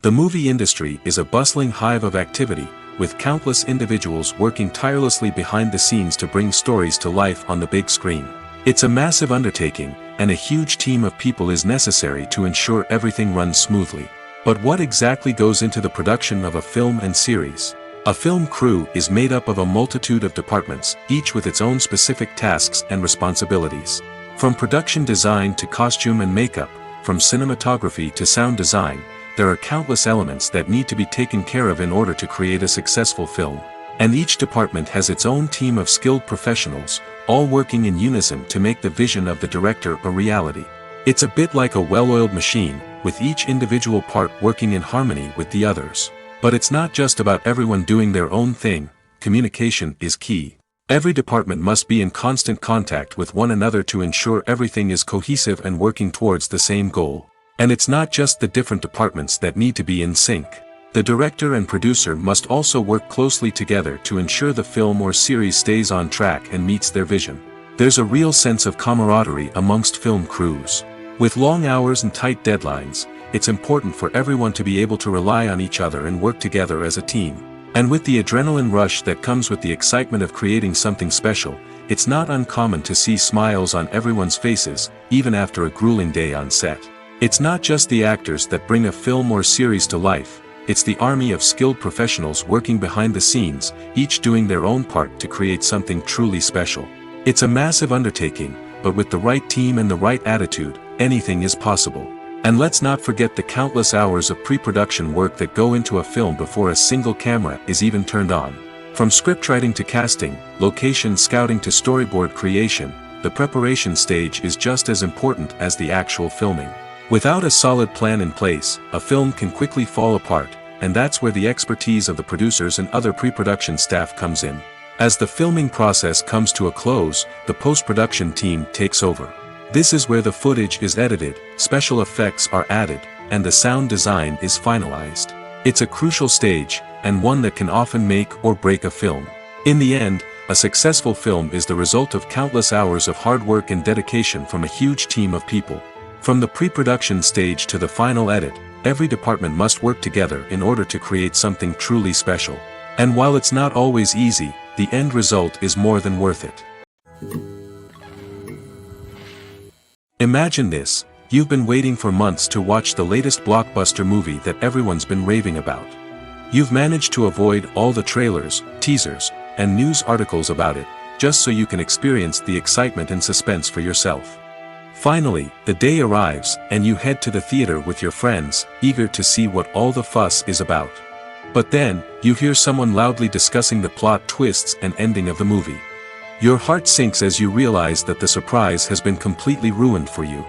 The movie industry is a bustling hive of activity, with countless individuals working tirelessly behind the scenes to bring stories to life on the big screen. It's a massive undertaking, and a huge team of people is necessary to ensure everything runs smoothly. But what exactly goes into the production of a film and series? A film crew is made up of a multitude of departments, each with its own specific tasks and responsibilities. From production design to costume and makeup, from cinematography to sound design, there are countless elements that need to be taken care of in order to create a successful film. And each department has its own team of skilled professionals, all working in unison to make the vision of the director a reality. It's a bit like a well-oiled machine, with each individual part working in harmony with the others. But it's not just about everyone doing their own thing. Communication is key. Every department must be in constant contact with one another to ensure everything is cohesive and working towards the same goal. And it's not just the different departments that need to be in sync. The director and producer must also work closely together to ensure the film or series stays on track and meets their vision. There's a real sense of camaraderie amongst film crews. With long hours and tight deadlines, it's important for everyone to be able to rely on each other and work together as a team. And with the adrenaline rush that comes with the excitement of creating something special, it's not uncommon to see smiles on everyone's faces, even after a grueling day on set. It's not just the actors that bring a film or series to life, it's the army of skilled professionals working behind the scenes, each doing their own part to create something truly special. It's a massive undertaking, but with the right team and the right attitude, anything is possible. And let's not forget the countless hours of pre-production work that go into a film before a single camera is even turned on. From scriptwriting to casting, location scouting to storyboard creation, the preparation stage is just as important as the actual filming. Without a solid plan in place, a film can quickly fall apart, and that's where the expertise of the producers and other pre-production staff comes in. As the filming process comes to a close, the post-production team takes over. This is where the footage is edited, special effects are added, and the sound design is finalized. It's a crucial stage, and one that can often make or break a film. In the end, a successful film is the result of countless hours of hard work and dedication from a huge team of people. From the pre-production stage to the final edit, every department must work together in order to create something truly special. And while it's not always easy, the end result is more than worth it. Imagine this, you've been waiting for months to watch the latest blockbuster movie that everyone's been raving about. You've managed to avoid all the trailers, teasers, and news articles about it, just so you can experience the excitement and suspense for yourself. Finally, the day arrives, and you head to the theater with your friends, eager to see what all the fuss is about. But then, you hear someone loudly discussing the plot twists and ending of the movie. Your heart sinks as you realize that the surprise has been completely ruined for you.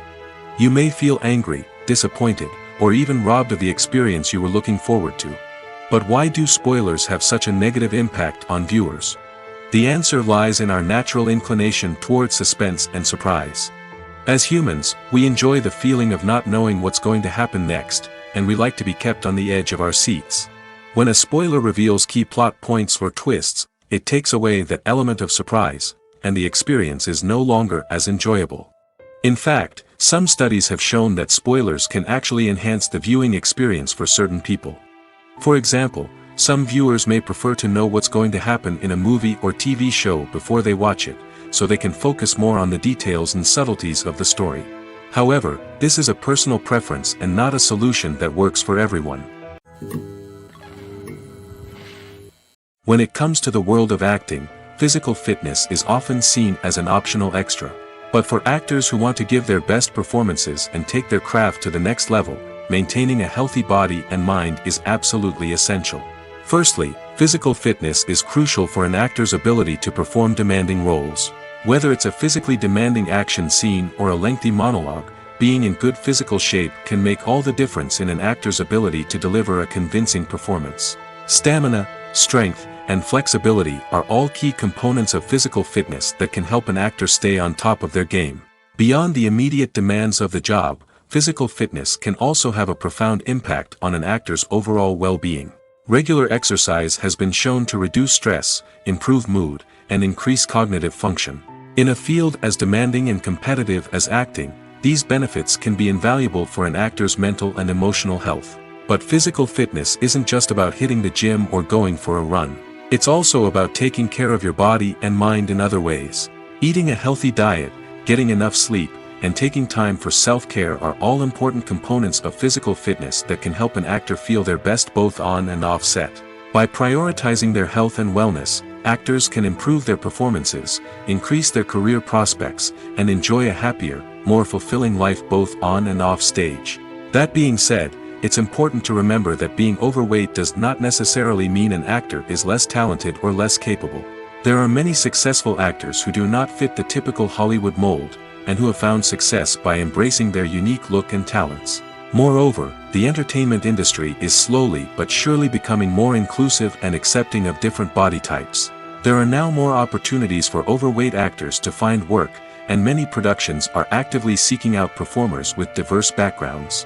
You may feel angry, disappointed, or even robbed of the experience you were looking forward to. But why do spoilers have such a negative impact on viewers? The answer lies in our natural inclination toward suspense and surprise. As humans, we enjoy the feeling of not knowing what's going to happen next, and we like to be kept on the edge of our seats. When a spoiler reveals key plot points or twists, it takes away that element of surprise, and the experience is no longer as enjoyable. In fact, some studies have shown that spoilers can actually enhance the viewing experience for certain people. For example, some viewers may prefer to know what's going to happen in a movie or TV show before they watch it, so they can focus more on the details and subtleties of the story. However, this is a personal preference and not a solution that works for everyone. When it comes to the world of acting, physical fitness is often seen as an optional extra. But for actors who want to give their best performances and take their craft to the next level, maintaining a healthy body and mind is absolutely essential. Firstly, physical fitness is crucial for an actor's ability to perform demanding roles. Whether it's a physically demanding action scene or a lengthy monologue, being in good physical shape can make all the difference in an actor's ability to deliver a convincing performance. Stamina, strength, and flexibility are all key components of physical fitness that can help an actor stay on top of their game. Beyond the immediate demands of the job, physical fitness can also have a profound impact on an actor's overall well-being. Regular exercise has been shown to reduce stress, improve mood, and increase cognitive function. In a field as demanding and competitive as acting, these benefits can be invaluable for an actor's mental and emotional health. But physical fitness isn't just about hitting the gym or going for a run. It's also about taking care of your body and mind in other ways. Eating a healthy diet, getting enough sleep, and taking time for self-care are all important components of physical fitness that can help an actor feel their best both on and off set. By prioritizing their health and wellness, actors can improve their performances, increase their career prospects, and enjoy a happier, more fulfilling life both on and off stage. That being said, it's important to remember that being overweight does not necessarily mean an actor is less talented or less capable. There are many successful actors who do not fit the typical Hollywood mold, and who have found success by embracing their unique look and talents. Moreover, the entertainment industry is slowly but surely becoming more inclusive and accepting of different body types. There are now more opportunities for overweight actors to find work, and many productions are actively seeking out performers with diverse backgrounds.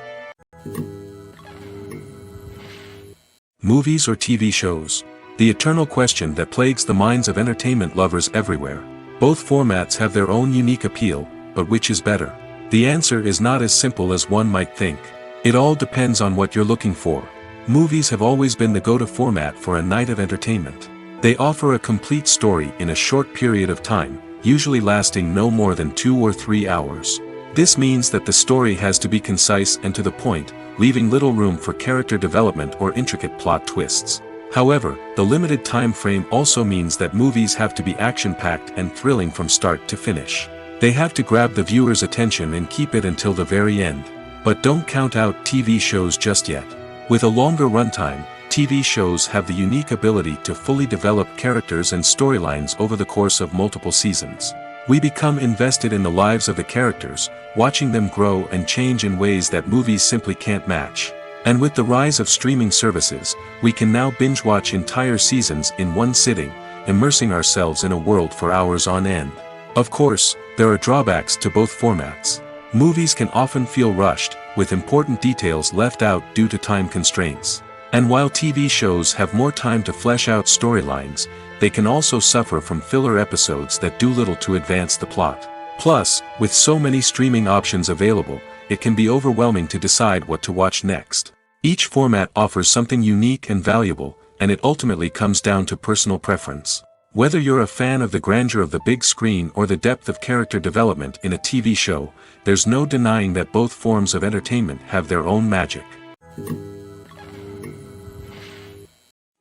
Movies or TV shows? The eternal question that plagues the minds of entertainment lovers everywhere. Both formats have their own unique appeal, but which is better? The answer is not as simple as one might think. It all depends on what you're looking for. Movies have always been the go-to format for a night of entertainment. They offer a complete story in a short period of time, usually lasting no more than 2 or 3 hours. This means that the story has to be concise and to the point, leaving little room for character development or intricate plot twists. However, the limited time frame also means that movies have to be action-packed and thrilling from start to finish. They have to grab the viewer's attention and keep it until the very end. But don't count out TV shows just yet. With a longer runtime, TV shows have the unique ability to fully develop characters and storylines over the course of multiple seasons. We become invested in the lives of the characters, watching them grow and change in ways that movies simply can't match. And with the rise of streaming services, we can now binge-watch entire seasons in one sitting, immersing ourselves in a world for hours on end. Of course, there are drawbacks to both formats. Movies can often feel rushed, with important details left out due to time constraints. And while TV shows have more time to flesh out storylines, they can also suffer from filler episodes that do little to advance the plot. Plus, with so many streaming options available, it can be overwhelming to decide what to watch next. Each format offers something unique and valuable, and it ultimately comes down to personal preference. Whether you're a fan of the grandeur of the big screen or the depth of character development in a TV show, there's no denying that both forms of entertainment have their own magic.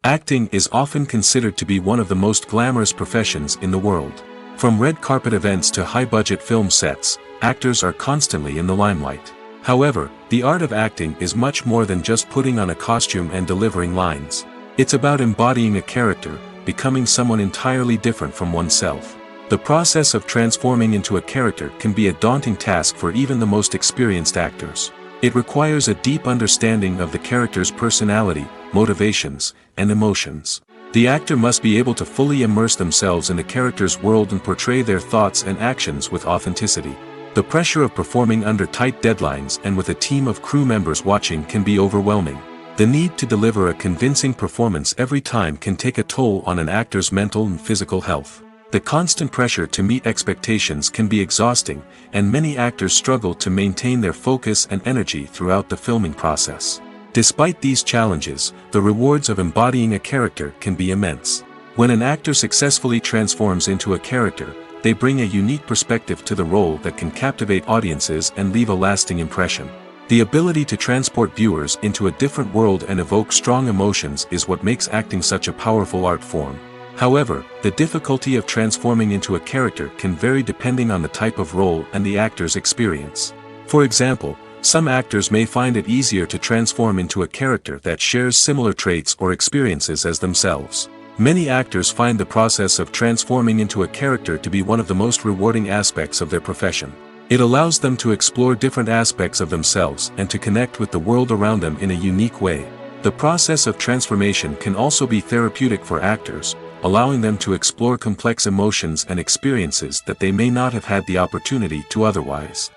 Acting is often considered to be one of the most glamorous professions in the world. From red carpet events to high-budget film sets, actors are constantly in the limelight. However, the art of acting is much more than just putting on a costume and delivering lines. It's about embodying a character, becoming someone entirely different from oneself. The process of transforming into a character can be a daunting task for even the most experienced actors. It requires a deep understanding of the character's personality, motivations, and emotions. The actor must be able to fully immerse themselves in the character's world and portray their thoughts and actions with authenticity. The pressure of performing under tight deadlines and with a team of crew members watching can be overwhelming. The need to deliver a convincing performance every time can take a toll on an actor's mental and physical health. The constant pressure to meet expectations can be exhausting, and many actors struggle to maintain their focus and energy throughout the filming process. Despite these challenges, the rewards of embodying a character can be immense. When an actor successfully transforms into a character, they bring a unique perspective to the role that can captivate audiences and leave a lasting impression. The ability to transport viewers into a different world and evoke strong emotions is what makes acting such a powerful art form. However, the difficulty of transforming into a character can vary depending on the type of role and the actor's experience. For example, some actors may find it easier to transform into a character that shares similar traits or experiences as themselves. Many actors find the process of transforming into a character to be one of the most rewarding aspects of their profession. It allows them to explore different aspects of themselves and to connect with the world around them in a unique way. The process of transformation can also be therapeutic for actors, allowing them to explore complex emotions and experiences that they may not have had the opportunity to otherwise.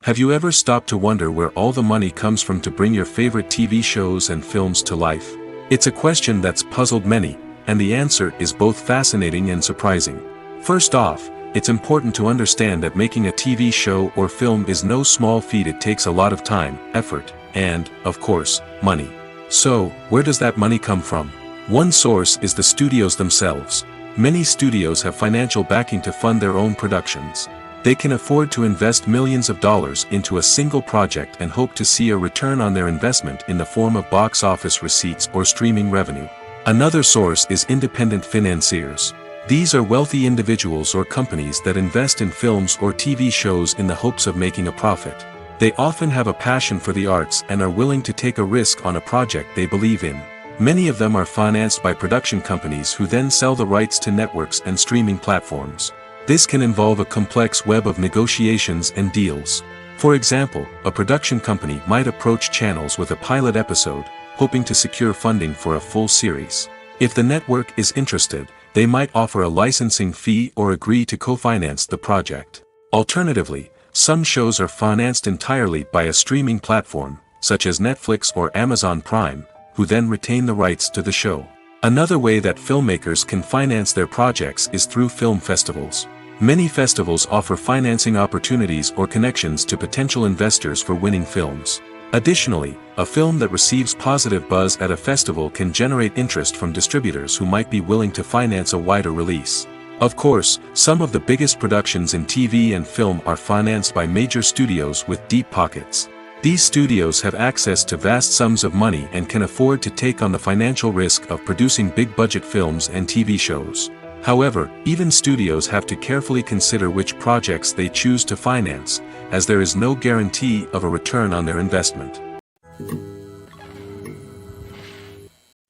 Have you ever stopped to wonder where all the money comes from to bring your favorite TV shows and films to life? It's a question that's puzzled many, and the answer is both fascinating and surprising. First off, it's important to understand that making a TV show or film is no small feat. It takes a lot of time, effort, and, of course, money. So, where does that money come from? One source is the studios themselves. Many studios have financial backing to fund their own productions. They can afford to invest millions of dollars into a single project and hope to see a return on their investment in the form of box office receipts or streaming revenue. Another source is independent financiers. These are wealthy individuals or companies that invest in films or TV shows in the hopes of making a profit. They often have a passion for the arts and are willing to take a risk on a project they believe in. Many of them are financed by production companies who then sell the rights to networks and streaming platforms. This can involve a complex web of negotiations and deals. For example, a production company might approach channels with a pilot episode, hoping to secure funding for a full series. If the network is interested, they might offer a licensing fee or agree to co-finance the project. Alternatively, some shows are financed entirely by a streaming platform, such as Netflix or Amazon Prime, who then retain the rights to the show. Another way that filmmakers can finance their projects is through film festivals. Many festivals offer financing opportunities or connections to potential investors for winning films. Additionally, a film that receives positive buzz at a festival can generate interest from distributors who might be willing to finance a wider release. Of course, some of the biggest productions in TV and film are financed by major studios with deep pockets. These studios have access to vast sums of money and can afford to take on the financial risk of producing big-budget films and TV shows. However, even studios have to carefully consider which projects they choose to finance, as there is no guarantee of a return on their investment.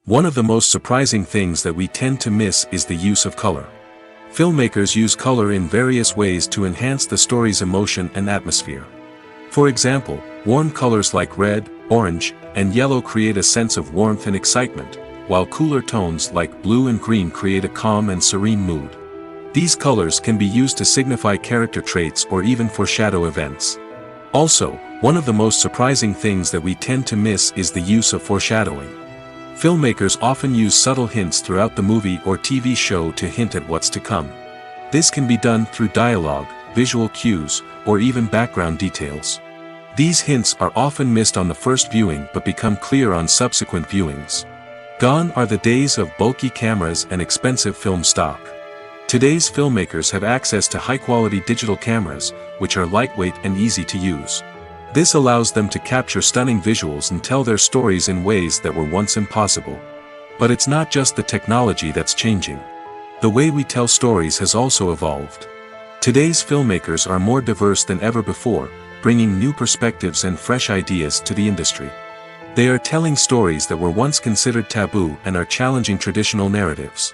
One of the most surprising things that we tend to miss is the use of color. Filmmakers use color in various ways to enhance the story's emotion and atmosphere. For example, warm colors like red, orange, and yellow create a sense of warmth and excitement, while cooler tones like blue and green create a calm and serene mood. These colors can be used to signify character traits or even foreshadow events. Also, one of the most surprising things that we tend to miss is the use of foreshadowing. Filmmakers often use subtle hints throughout the movie or TV show to hint at what's to come. This can be done through dialogue, visual cues, or even background details. These hints are often missed on the first viewing but become clear on subsequent viewings. Gone are the days of bulky cameras and expensive film stock. Today's filmmakers have access to high-quality digital cameras, which are lightweight and easy to use. This allows them to capture stunning visuals and tell their stories in ways that were once impossible. But it's not just the technology that's changing. The way we tell stories has also evolved. Today's filmmakers are more diverse than ever before, bringing new perspectives and fresh ideas to the industry. They are telling stories that were once considered taboo and are challenging traditional narratives.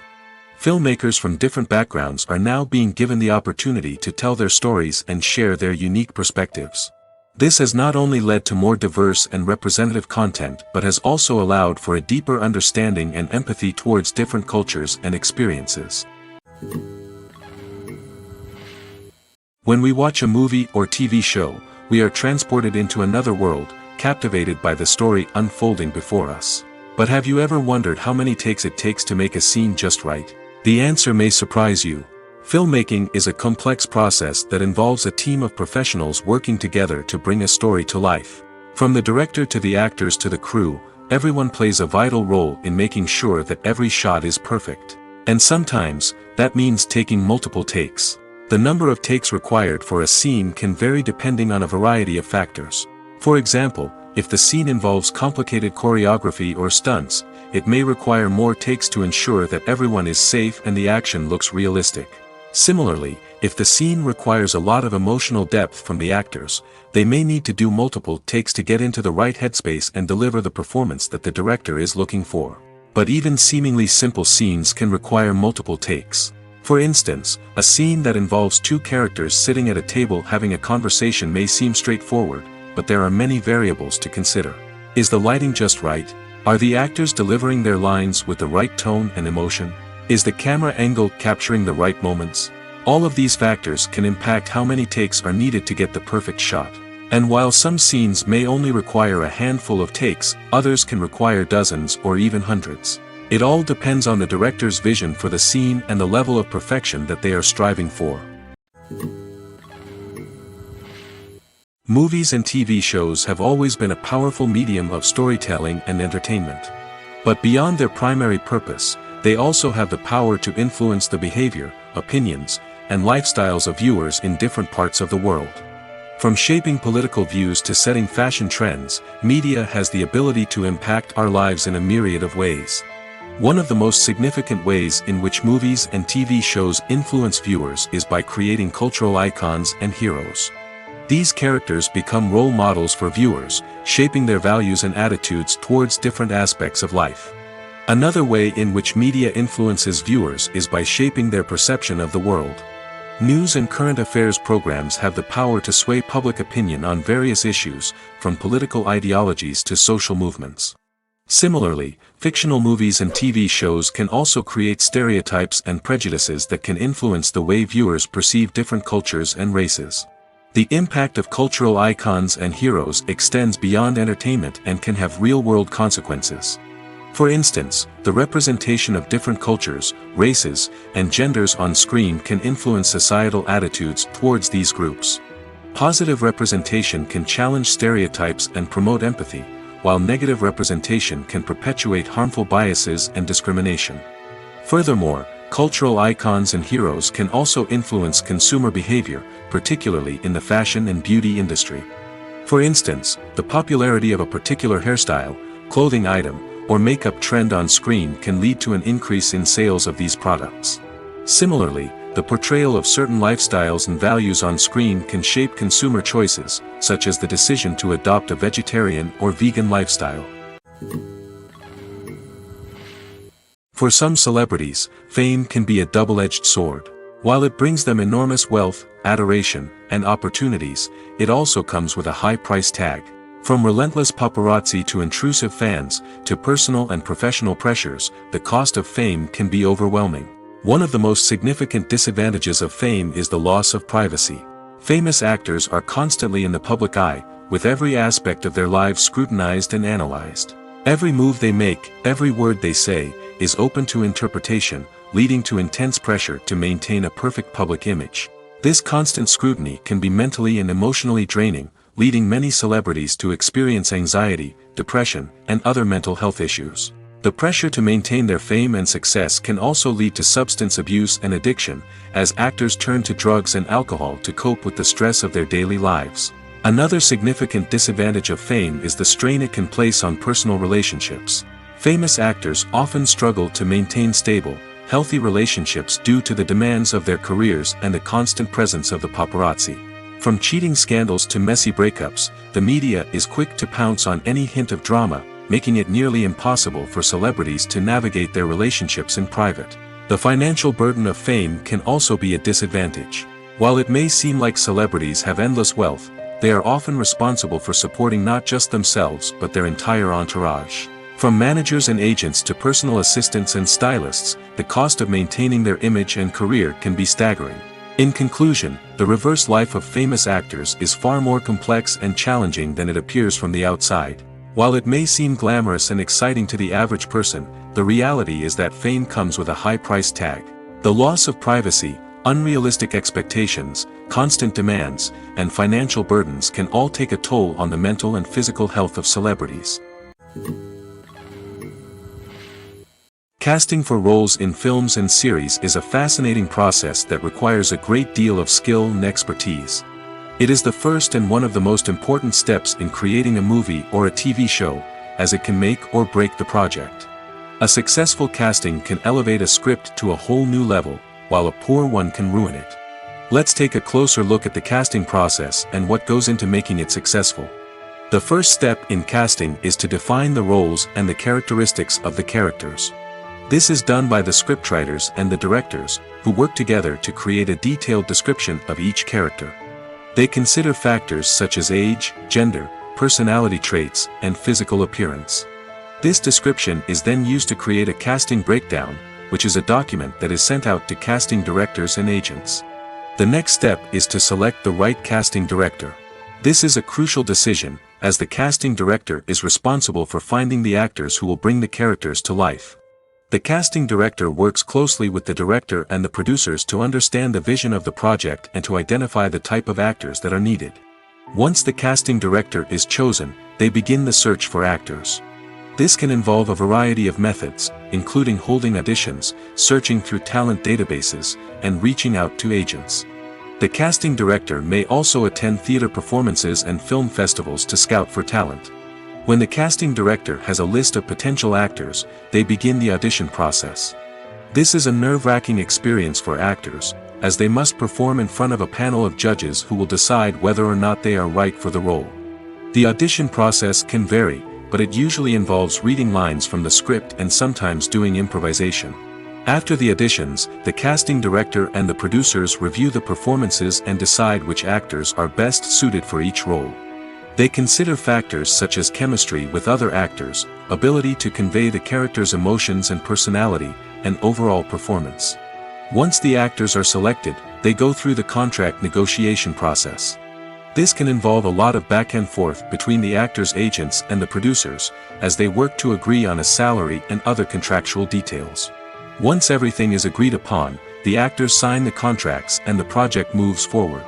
Filmmakers from different backgrounds are now being given the opportunity to tell their stories and share their unique perspectives. This has not only led to more diverse and representative content but has also allowed for a deeper understanding and empathy towards different cultures and experiences. When we watch a movie or TV show, we are transported into another world, captivated by the story unfolding before us. But have you ever wondered how many takes it takes to make a scene just right? The answer may surprise you. Filmmaking is a complex process that involves a team of professionals working together to bring a story to life. From the director to the actors to the crew, everyone plays a vital role in making sure that every shot is perfect. And sometimes, that means taking multiple takes. The number of takes required for a scene can vary depending on a variety of factors. For example, if the scene involves complicated choreography or stunts, it may require more takes to ensure that everyone is safe and the action looks realistic. Similarly, if the scene requires a lot of emotional depth from the actors, they may need to do multiple takes to get into the right headspace and deliver the performance that the director is looking for. But even seemingly simple scenes can require multiple takes. For instance, a scene that involves two characters sitting at a table having a conversation may seem straightforward, but there are many variables to consider. Is the lighting just right? Are the actors delivering their lines with the right tone and emotion? Is the camera angle capturing the right moments? All of these factors can impact how many takes are needed to get the perfect shot. And while some scenes may only require a handful of takes, others can require dozens or even hundreds. It all depends on the director's vision for the scene and the level of perfection that they are striving for. Movies and TV shows have always been a powerful medium of storytelling and entertainment. But beyond their primary purpose, they also have the power to influence the behavior, opinions, and lifestyles of viewers in different parts of the world. From shaping political views to setting fashion trends, media has the ability to impact our lives in a myriad of ways. One of the most significant ways in which movies and TV shows influence viewers is by creating cultural icons and heroes. These characters become role models for viewers, shaping their values and attitudes towards different aspects of life. Another way in which media influences viewers is by shaping their perception of the world. News and current affairs programs have the power to sway public opinion on various issues, from political ideologies to social movements. Similarly, fictional movies and TV shows can also create stereotypes and prejudices that can influence the way viewers perceive different cultures and races. The impact of cultural icons and heroes extends beyond entertainment and can have real-world consequences. For instance, the representation of different cultures, races, and genders on screen can influence societal attitudes towards these groups. Positive representation can challenge stereotypes and promote empathy, while negative representation can perpetuate harmful biases and discrimination. Furthermore, cultural icons and heroes can also influence consumer behavior, particularly in the fashion and beauty industry. For instance, the popularity of a particular hairstyle, clothing item, or makeup trend on screen can lead to an increase in sales of these products. Similarly, the portrayal of certain lifestyles and values on screen can shape consumer choices, such as the decision to adopt a vegetarian or vegan lifestyle. For some celebrities, fame can be a double-edged sword. While it brings them enormous wealth, adoration, and opportunities, it also comes with a high price tag. From relentless paparazzi to intrusive fans, to personal and professional pressures, the cost of fame can be overwhelming. One of the most significant disadvantages of fame is the loss of privacy. Famous actors are constantly in the public eye, with every aspect of their lives scrutinized and analyzed. Every move they make, every word they say, is open to interpretation, leading to intense pressure to maintain a perfect public image. This constant scrutiny can be mentally and emotionally draining, leading many celebrities to experience anxiety, depression, and other mental health issues. The pressure to maintain their fame and success can also lead to substance abuse and addiction, as actors turn to drugs and alcohol to cope with the stress of their daily lives. Another significant disadvantage of fame is the strain it can place on personal relationships. Famous actors often struggle to maintain stable, healthy relationships due to the demands of their careers and the constant presence of the paparazzi. From cheating scandals to messy breakups, the media is quick to pounce on any hint of drama, making it nearly impossible for celebrities to navigate their relationships in private. The financial burden of fame can also be a disadvantage. While it may seem like celebrities have endless wealth, they are often responsible for supporting not just themselves but their entire entourage. From managers and agents to personal assistants and stylists, the cost of maintaining their image and career can be staggering. In conclusion, the reverse life of famous actors is far more complex and challenging than it appears from the outside. While it may seem glamorous and exciting to the average person, the reality is that fame comes with a high price tag. The loss of privacy, unrealistic expectations, constant demands, and financial burdens can all take a toll on the mental and physical health of celebrities. Casting for roles in films and series is a fascinating process that requires a great deal of skill and expertise. It is the first and one of the most important steps in creating a movie or a TV show, as it can make or break the project. A successful casting can elevate a script to a whole new level, while a poor one can ruin it. Let's take a closer look at the casting process and what goes into making it successful. The first step in casting is to define the roles and the characteristics of the characters. This is done by the scriptwriters and the directors, who work together to create a detailed description of each character. They consider factors such as age, gender, personality traits, and physical appearance. This description is then used to create a casting breakdown, which is a document that is sent out to casting directors and agents. The next step is to select the right casting director. This is a crucial decision, as the casting director is responsible for finding the actors who will bring the characters to life. The casting director works closely with the director and the producers to understand the vision of the project and to identify the type of actors that are needed. Once the casting director is chosen, they begin the search for actors. This can involve a variety of methods, including holding auditions, searching through talent databases, and reaching out to agents. The casting director may also attend theater performances and film festivals to scout for talent. When the casting director has a list of potential actors, they begin the audition process. This is a nerve-wracking experience for actors, as they must perform in front of a panel of judges who will decide whether or not they are right for the role. The audition process can vary, but it usually involves reading lines from the script and sometimes doing improvisation. After the auditions, the casting director and the producers review the performances and decide which actors are best suited for each role. They consider factors such as chemistry with other actors, ability to convey the character's emotions and personality, and overall performance. Once the actors are selected, they go through the contract negotiation process. This can involve a lot of back and forth between the actors' agents and the producers, as they work to agree on a salary and other contractual details. Once everything is agreed upon, the actors sign the contracts and the project moves forward.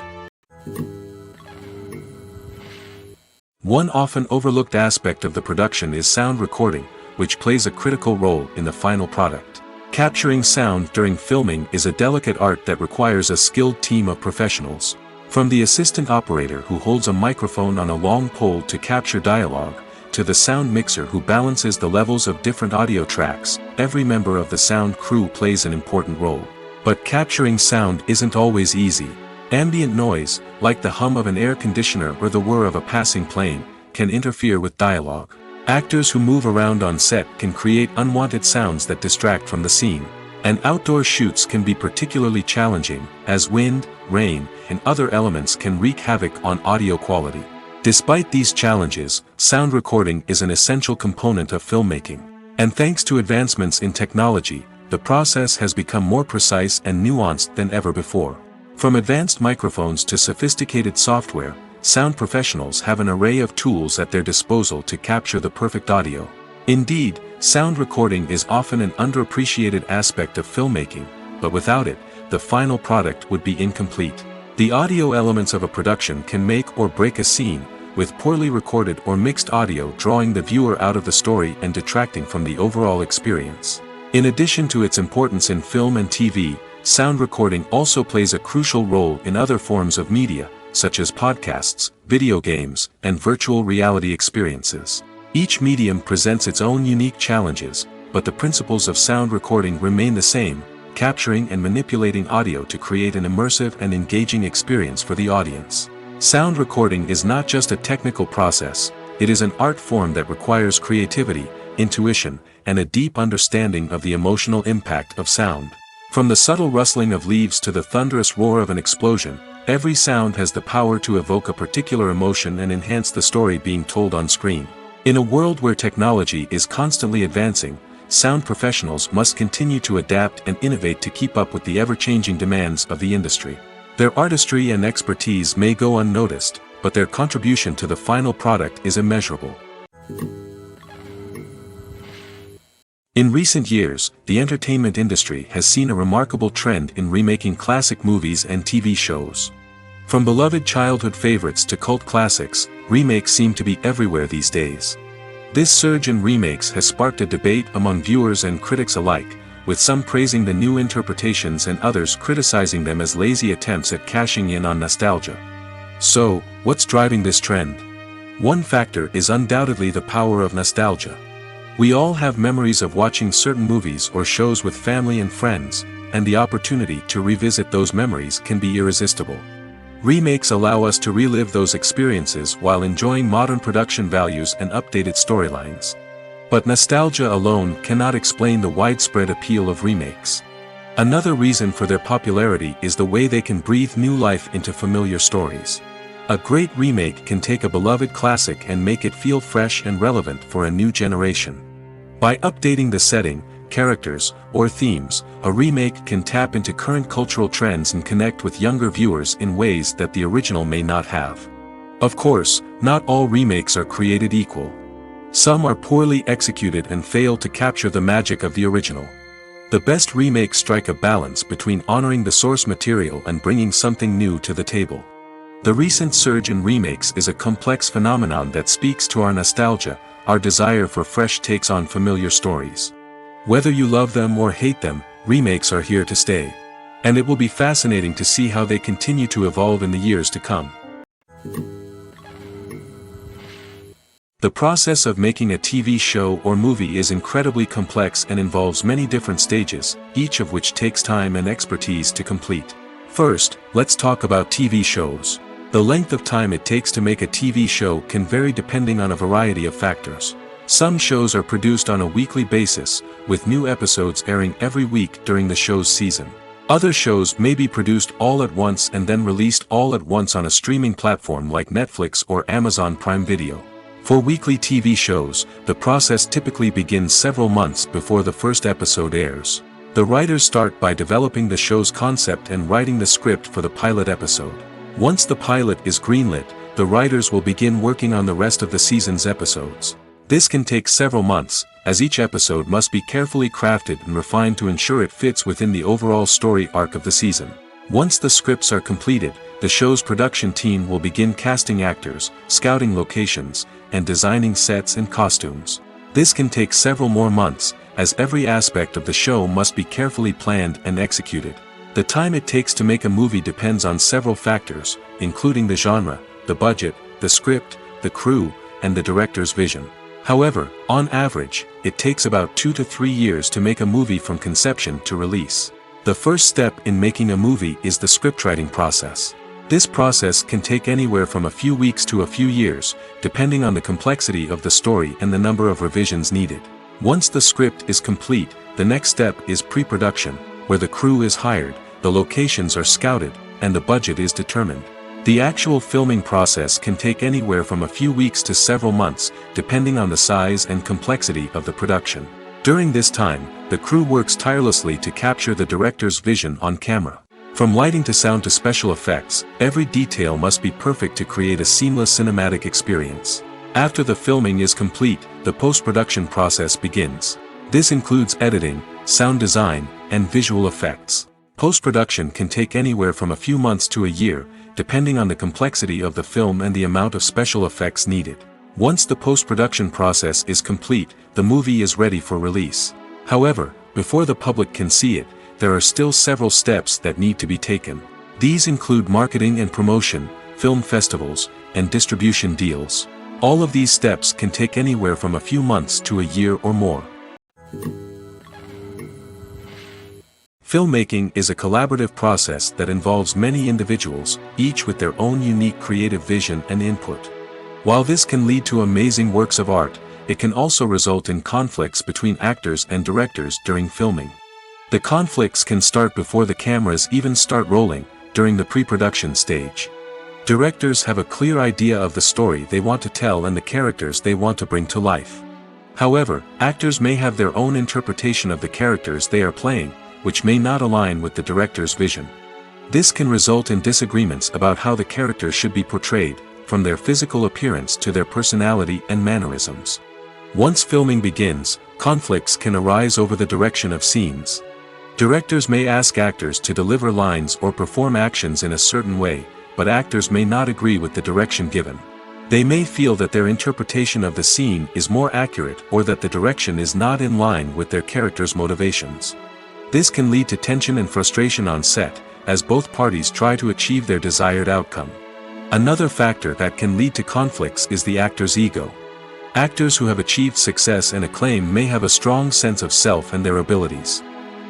One often overlooked aspect of the production is sound recording, which plays a critical role in the final product. Capturing sound during filming is a delicate art that requires a skilled team of professionals. From the assistant operator who holds a microphone on a long pole to capture dialogue, to the sound mixer who balances the levels of different audio tracks, every member of the sound crew plays an important role. But capturing sound isn't always easy. Ambient noise, like the hum of an air conditioner or the whir of a passing plane, can interfere with dialogue. Actors who move around on set can create unwanted sounds that distract from the scene. And outdoor shoots can be particularly challenging, as wind, rain, and other elements can wreak havoc on audio quality. Despite these challenges, sound recording is an essential component of filmmaking. And thanks to advancements in technology, the process has become more precise and nuanced than ever before. From advanced microphones to sophisticated software, sound professionals have an array of tools at their disposal to capture the perfect audio. Indeed, sound recording is often an underappreciated aspect of filmmaking, but without it, the final product would be incomplete. The audio elements of a production can make or break a scene, with poorly recorded or mixed audio drawing the viewer out of the story and detracting from the overall experience. In addition to its importance in film and TV, sound recording also plays a crucial role in other forms of media, such as podcasts, video games, and virtual reality experiences. Each medium presents its own unique challenges, but the principles of sound recording remain the same, capturing and manipulating audio to create an immersive and engaging experience for the audience. Sound recording is not just a technical process, it is an art form that requires creativity, intuition, and a deep understanding of the emotional impact of sound. From the subtle rustling of leaves to the thunderous roar of an explosion, every sound has the power to evoke a particular emotion and enhance the story being told on screen. In a world where technology is constantly advancing, sound professionals must continue to adapt and innovate to keep up with the ever-changing demands of the industry. Their artistry and expertise may go unnoticed, but their contribution to the final product is immeasurable. In recent years, the entertainment industry has seen a remarkable trend in remaking classic movies and TV shows. From beloved childhood favorites to cult classics, remakes seem to be everywhere these days. This surge in remakes has sparked a debate among viewers and critics alike, with some praising the new interpretations and others criticizing them as lazy attempts at cashing in on nostalgia. So, what's driving this trend? One factor is undoubtedly the power of nostalgia. We all have memories of watching certain movies or shows with family and friends, and the opportunity to revisit those memories can be irresistible. Remakes allow us to relive those experiences while enjoying modern production values and updated storylines. But nostalgia alone cannot explain the widespread appeal of remakes. Another reason for their popularity is the way they can breathe new life into familiar stories. A great remake can take a beloved classic and make it feel fresh and relevant for a new generation. By updating the setting, characters, or themes, a remake can tap into current cultural trends and connect with younger viewers in ways that the original may not have. Of course, not all remakes are created equal. Some are poorly executed and fail to capture the magic of the original. The best remakes strike a balance between honoring the source material and bringing something new to the table. The recent surge in remakes is a complex phenomenon that speaks to our nostalgia, our desire for fresh takes on familiar stories. Whether you love them or hate them, remakes are here to stay. And it will be fascinating to see how they continue to evolve in the years to come. The process of making a TV show or movie is incredibly complex and involves many different stages, each of which takes time and expertise to complete. First, let's talk about TV shows. The length of time it takes to make a TV show can vary depending on a variety of factors. Some shows are produced on a weekly basis, with new episodes airing every week during the show's season. Other shows may be produced all at once and then released all at once on a streaming platform like Netflix or Amazon Prime Video. For weekly TV shows, the process typically begins several months before the first episode airs. The writers start by developing the show's concept and writing the script for the pilot episode. Once the pilot is greenlit, the writers will begin working on the rest of the season's episodes. This can take several months, as each episode must be carefully crafted and refined to ensure it fits within the overall story arc of the season. Once the scripts are completed, the show's production team will begin casting actors, scouting locations, and designing sets and costumes. This can take several more months, as every aspect of the show must be carefully planned and executed. The time it takes to make a movie depends on several factors, including the genre, the budget, the script, the crew, and the director's vision. However, on average, it takes about 2 to 3 years to make a movie from conception to release. The first step in making a movie is the scriptwriting process. This process can take anywhere from a few weeks to a few years, depending on the complexity of the story and the number of revisions needed. Once the script is complete, the next step is pre-production, where the crew is hired, the locations are scouted, and the budget is determined. The actual filming process can take anywhere from a few weeks to several months, depending on the size and complexity of the production. During this time, the crew works tirelessly to capture the director's vision on camera. From lighting to sound to special effects, every detail must be perfect to create a seamless cinematic experience. After the filming is complete, the post-production process begins. This includes editing, sound design, and visual effects. Post-production can take anywhere from a few months to a year, depending on the complexity of the film and the amount of special effects needed. Once the post-production process is complete, the movie is ready for release. However, before the public can see it, there are still several steps that need to be taken. These include marketing and promotion, film festivals, and distribution deals. All of these steps can take anywhere from a few months to a year or more. Filmmaking is a collaborative process that involves many individuals, each with their own unique creative vision and input. While this can lead to amazing works of art, it can also result in conflicts between actors and directors during filming. The conflicts can start before the cameras even start rolling, during the pre-production stage. Directors have a clear idea of the story they want to tell and the characters they want to bring to life. However, actors may have their own interpretation of the characters they are playing, which may not align with the director's vision. This can result in disagreements about how the characters should be portrayed, from their physical appearance to their personality and mannerisms. Once filming begins, conflicts can arise over the direction of scenes. Directors may ask actors to deliver lines or perform actions in a certain way, but actors may not agree with the direction given. They may feel that their interpretation of the scene is more accurate or that the direction is not in line with their character's motivations. This can lead to tension and frustration on set, as both parties try to achieve their desired outcome. Another factor that can lead to conflicts is the actor's ego. Actors who have achieved success and acclaim may have a strong sense of self and their abilities.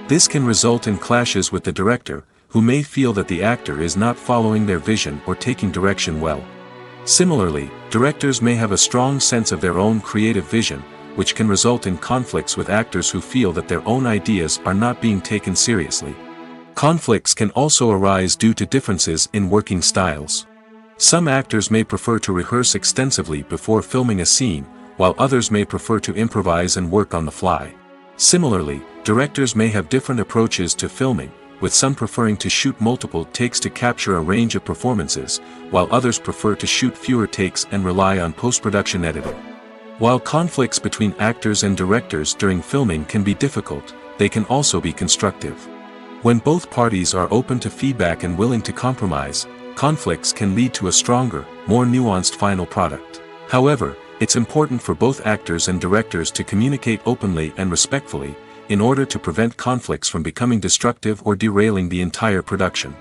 This can result in clashes with the director, who may feel that the actor is not following their vision or taking direction well. Similarly, directors may have a strong sense of their own creative vision, which can result in conflicts with actors who feel that their own ideas are not being taken seriously. Conflicts can also arise due to differences in working styles. Some actors may prefer to rehearse extensively before filming a scene, while others may prefer to improvise and work on the fly. Similarly, directors may have different approaches to filming, with some preferring to shoot multiple takes to capture a range of performances, while others prefer to shoot fewer takes and rely on post-production editing. While conflicts between actors and directors during filming can be difficult, they can also be constructive. When both parties are open to feedback and willing to compromise, conflicts can lead to a stronger, more nuanced final product. However, it's important for both actors and directors to communicate openly and respectfully, in order to prevent conflicts from becoming destructive or derailing the entire production.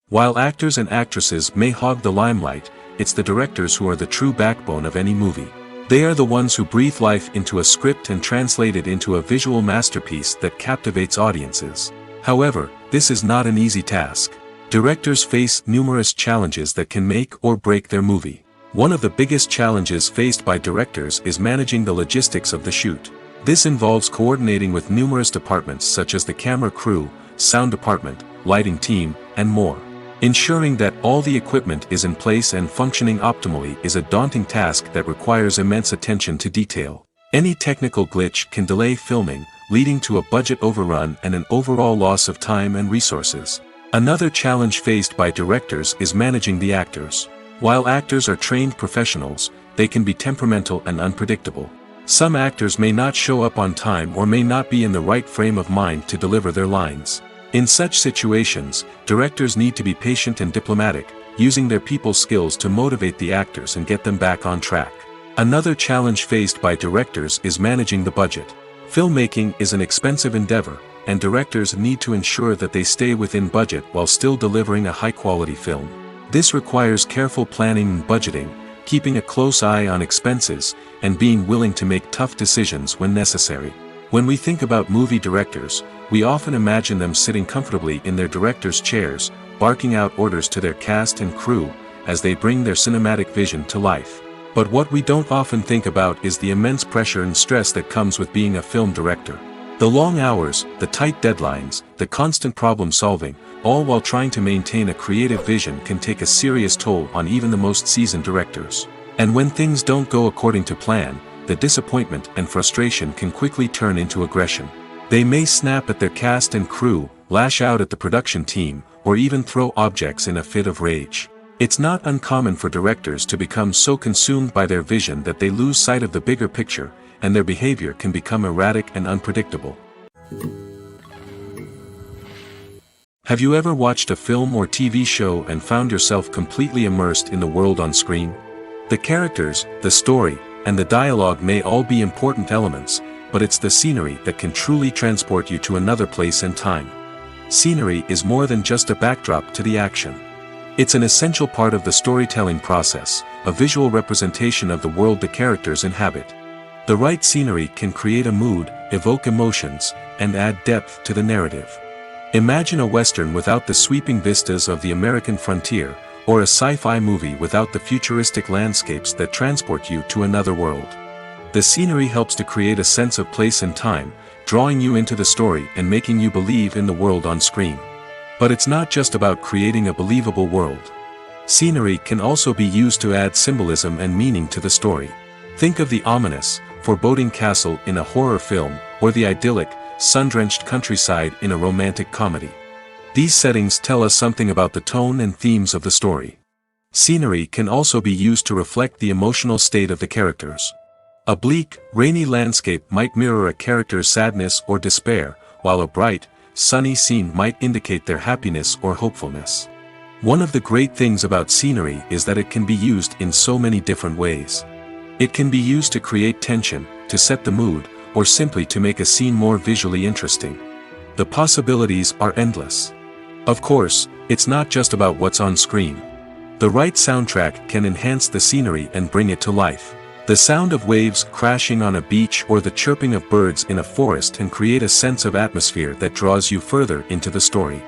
While actors and actresses may hog the limelight, it's the directors who are the true backbone of any movie. They are the ones who breathe life into a script and translate it into a visual masterpiece that captivates audiences. However, this is not an easy task. Directors face numerous challenges that can make or break their movie. One of the biggest challenges faced by directors is managing the logistics of the shoot. This involves coordinating with numerous departments such as the camera crew, sound department, lighting team, and more. Ensuring that all the equipment is in place and functioning optimally is a daunting task that requires immense attention to detail. Any technical glitch can delay filming, leading to a budget overrun and an overall loss of time and resources. Another challenge faced by directors is managing the actors. While actors are trained professionals, they can be temperamental and unpredictable. Some actors may not show up on time or may not be in the right frame of mind to deliver their lines. In such situations, directors need to be patient and diplomatic, using their people skills to motivate the actors and get them back on track. Another challenge faced by directors is managing the budget. Filmmaking is an expensive endeavor, and directors need to ensure that they stay within budget while still delivering a high-quality film. This requires careful planning and budgeting, keeping a close eye on expenses, and being willing to make tough decisions when necessary. When we think about movie directors, we often imagine them sitting comfortably in their director's chairs, barking out orders to their cast and crew, as they bring their cinematic vision to life. But what we don't often think about is the immense pressure and stress that comes with being a film director. The long hours, the tight deadlines, the constant problem solving, all while trying to maintain a creative vision can take a serious toll on even the most seasoned directors. And when things don't go according to plan, the disappointment and frustration can quickly turn into aggression. They may snap at their cast and crew, lash out at the production team, or even throw objects in a fit of rage. It's not uncommon for directors to become so consumed by their vision that they lose sight of the bigger picture, and their behavior can become erratic and unpredictable. Have you ever watched a film or TV show and found yourself completely immersed in the world on screen? The characters, the story, and the dialogue may all be important elements, but it's the scenery that can truly transport you to another place and time. Scenery is more than just a backdrop to the action. It's an essential part of the storytelling process, a visual representation of the world the characters inhabit. The right scenery can create a mood, evoke emotions, and add depth to the narrative. Imagine a Western without the sweeping vistas of the American frontier, or a sci-fi movie without the futuristic landscapes that transport you to another world. The scenery helps to create a sense of place and time, drawing you into the story and making you believe in the world on screen. But it's not just about creating a believable world. Scenery can also be used to add symbolism and meaning to the story. Think of the ominous, foreboding castle in a horror film, or the idyllic, sun-drenched countryside in a romantic comedy. These settings tell us something about the tone and themes of the story. Scenery can also be used to reflect the emotional state of the characters. A bleak, rainy landscape might mirror a character's sadness or despair, while a bright, sunny scene might indicate their happiness or hopefulness. One of the great things about scenery is that it can be used in so many different ways. It can be used to create tension, to set the mood, or simply to make a scene more visually interesting. The possibilities are endless. Of course, it's not just about what's on screen. The right soundtrack can enhance the scenery and bring it to life. The sound of waves crashing on a beach or the chirping of birds in a forest can create a sense of atmosphere that draws you further into the story.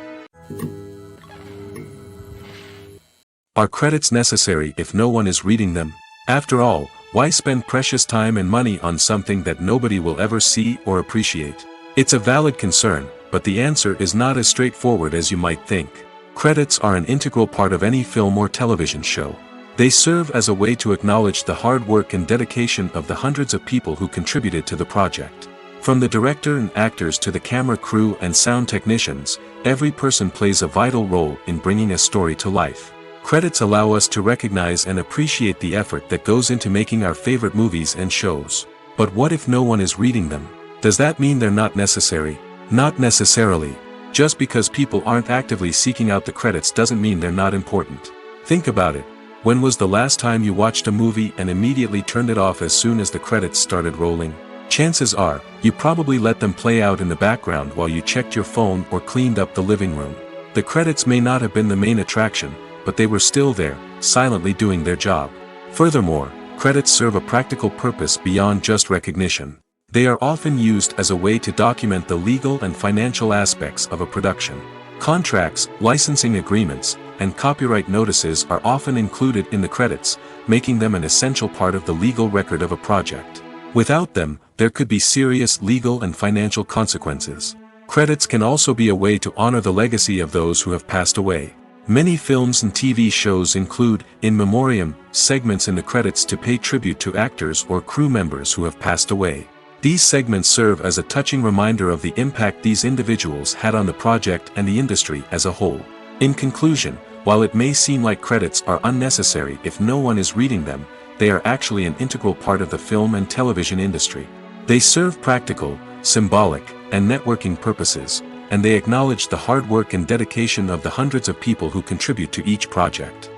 Are credits necessary if no one is reading them? After all, why spend precious time and money on something that nobody will ever see or appreciate? It's a valid concern, but the answer is not as straightforward as you might think. Credits are an integral part of any film or television show. They serve as a way to acknowledge the hard work and dedication of the hundreds of people who contributed to the project. From the director and actors to the camera crew and sound technicians, every person plays a vital role in bringing a story to life. Credits allow us to recognize and appreciate the effort that goes into making our favorite movies and shows. But what if no one is reading them? Does that mean they're not necessary? Not necessarily. Just because people aren't actively seeking out the credits doesn't mean they're not important. Think about it. When was the last time you watched a movie and immediately turned it off as soon as the credits started rolling? Chances are, you probably let them play out in the background while you checked your phone or cleaned up the living room. The credits may not have been the main attraction, but they were still there, silently doing their job. Furthermore, credits serve a practical purpose beyond just recognition. They are often used as a way to document the legal and financial aspects of a production. Contracts, licensing agreements, and copyright notices are often included in the credits, making them an essential part of the legal record of a project. Without them, there could be serious legal and financial consequences. Credits can also be a way to honor the legacy of those who have passed away. Many films and TV shows include, in memoriam, segments in the credits to pay tribute to actors or crew members who have passed away. These segments serve as a touching reminder of the impact these individuals had on the project and the industry as a whole. In conclusion, while it may seem like credits are unnecessary if no one is reading them, they are actually an integral part of the film and television industry. They serve practical, symbolic, and networking purposes, and they acknowledge the hard work and dedication of the hundreds of people who contribute to each project.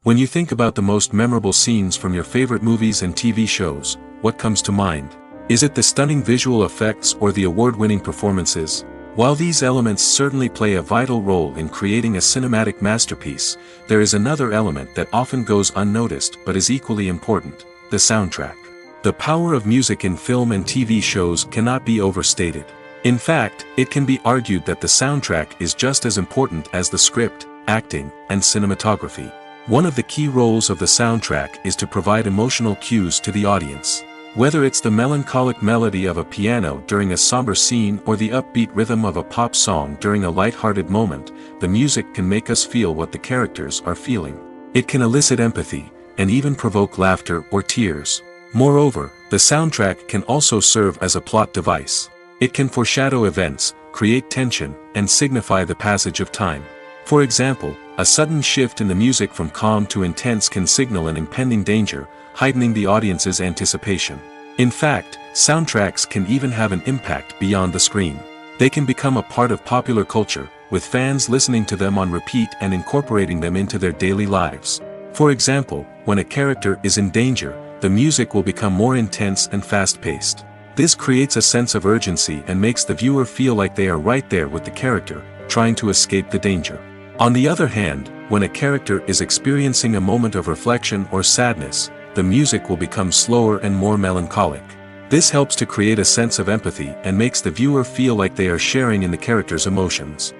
When you think about the most memorable scenes from your favorite movies and TV shows, what comes to mind? Is it the stunning visual effects or the award-winning performances? While these elements certainly play a vital role in creating a cinematic masterpiece, there is another element that often goes unnoticed but is equally important: the soundtrack. The power of music in film and TV shows cannot be overstated. In fact, it can be argued that the soundtrack is just as important as the script, acting, and cinematography. One of the key roles of the soundtrack is to provide emotional cues to the audience. Whether it's the melancholic melody of a piano during a somber scene or the upbeat rhythm of a pop song during a light-hearted moment, the music can make us feel what the characters are feeling. It can elicit empathy, and even provoke laughter or tears. Moreover, the soundtrack can also serve as a plot device. It can foreshadow events, create tension, and signify the passage of time. For example, a sudden shift in the music from calm to intense can signal an impending danger, heightening the audience's anticipation. In fact, soundtracks can even have an impact beyond the screen. They can become a part of popular culture, with fans listening to them on repeat and incorporating them into their daily lives. For example, when a character is in danger, the music will become more intense and fast-paced. This creates a sense of urgency and makes the viewer feel like they are right there with the character, trying to escape the danger. On the other hand, when a character is experiencing a moment of reflection or sadness, the music will become slower and more melancholic. This helps to create a sense of empathy and makes the viewer feel like they are sharing in the character's emotions.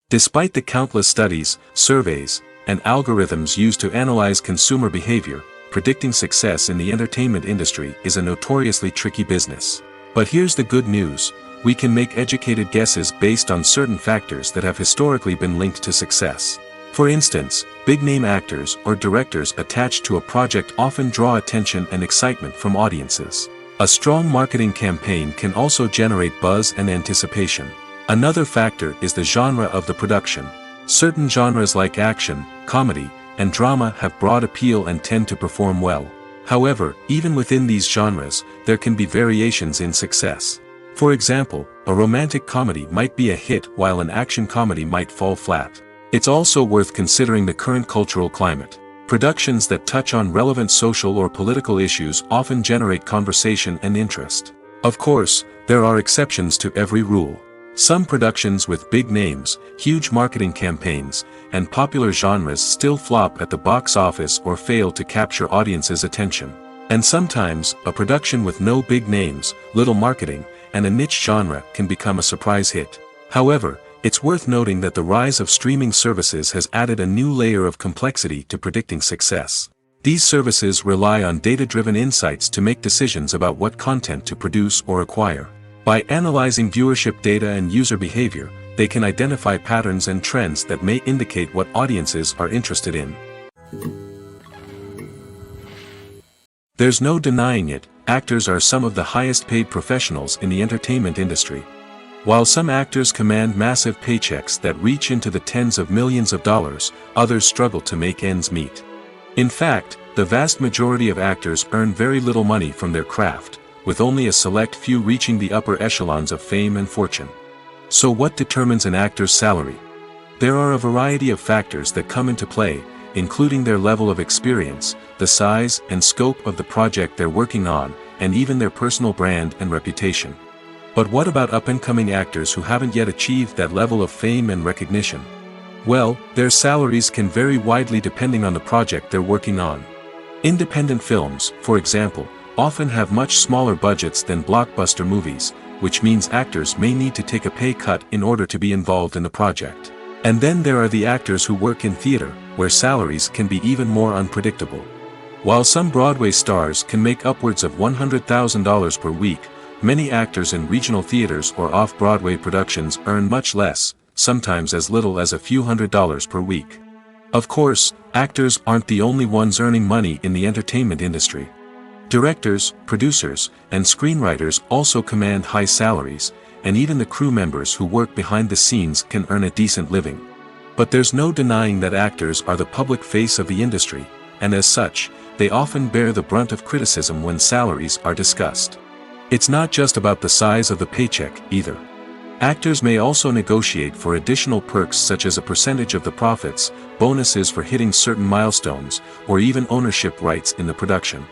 Despite the countless studies, surveys, and algorithms used to analyze consumer behavior, predicting success in the entertainment industry is a notoriously tricky business. But here's the good news: we can make educated guesses based on certain factors that have historically been linked to success. For instance, big-name actors or directors attached to a project often draw attention and excitement from audiences. A strong marketing campaign can also generate buzz and anticipation. Another factor is the genre of the production. Certain genres like action, comedy, and drama have broad appeal and tend to perform well. However, even within these genres, there can be variations in success. For example, a romantic comedy might be a hit while an action comedy might fall flat. It's also worth considering the current cultural climate. Productions that touch on relevant social or political issues often generate conversation and interest. Of course, there are exceptions to every rule. Some productions with big names, huge marketing campaigns, and popular genres still flop at the box office or fail to capture audiences' attention. And sometimes, a production with no big names, little marketing, and a niche genre can become a surprise hit. However, it's worth noting that the rise of streaming services has added a new layer of complexity to predicting success. These services rely on data-driven insights to make decisions about what content to produce or acquire. By analyzing viewership data and user behavior, they can identify patterns and trends that may indicate what audiences are interested in. There's no denying it, actors are some of the highest-paid professionals in the entertainment industry. While some actors command massive paychecks that reach into the tens of millions of dollars, others struggle to make ends meet. In fact, the vast majority of actors earn very little money from their craft, with only a select few reaching the upper echelons of fame and fortune. So what determines an actor's salary? There are a variety of factors that come into play, including their level of experience, the size and scope of the project they're working on, and even their personal brand and reputation. But what about up-and-coming actors who haven't yet achieved that level of fame and recognition? Well, their salaries can vary widely depending on the project they're working on. Independent films, for example, often have much smaller budgets than blockbuster movies, which means actors may need to take a pay cut in order to be involved in the project. And then there are the actors who work in theater, where salaries can be even more unpredictable. While some Broadway stars can make upwards of $100,000 per week, many actors in regional theaters or off-Broadway productions earn much less, sometimes as little as a few $100s per week. Of course, actors aren't the only ones earning money in the entertainment industry. Directors, producers, and screenwriters also command high salaries, and even the crew members who work behind the scenes can earn a decent living. But there's no denying that actors are the public face of the industry, and as such, they often bear the brunt of criticism when salaries are discussed. It's not just about the size of the paycheck, either. Actors may also negotiate for additional perks such as a percentage of the profits, bonuses for hitting certain milestones, or even ownership rights in the production.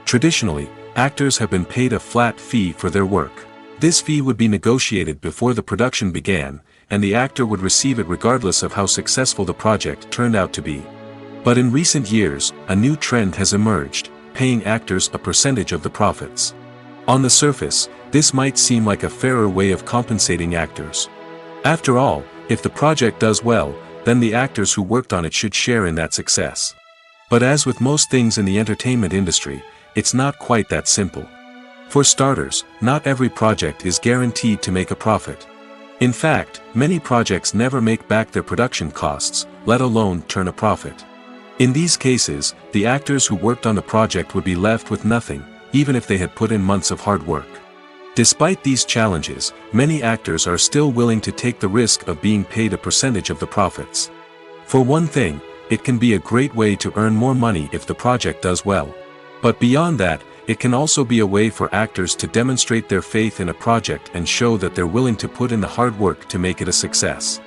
Traditionally, actors have been paid a flat fee for their work. This fee would be negotiated before the production began, and the actor would receive it regardless of how successful the project turned out to be. But in recent years, a new trend has emerged, paying actors a percentage of the profits. On the surface, this might seem like a fairer way of compensating actors. After all, if the project does well, then the actors who worked on it should share in that success. But as with most things in the entertainment industry, it's not quite that simple. For starters, not every project is guaranteed to make a profit. In fact, many projects never make back their production costs, let alone turn a profit. In these cases, the actors who worked on the project would be left with nothing, even if they had put in months of hard work. Despite these challenges, many actors are still willing to take the risk of being paid a percentage of the profits. For one thing, it can be a great way to earn more money if the project does well. But beyond that, it can also be a way for actors to demonstrate their faith in a project and show that they're willing to put in the hard work to make it a success.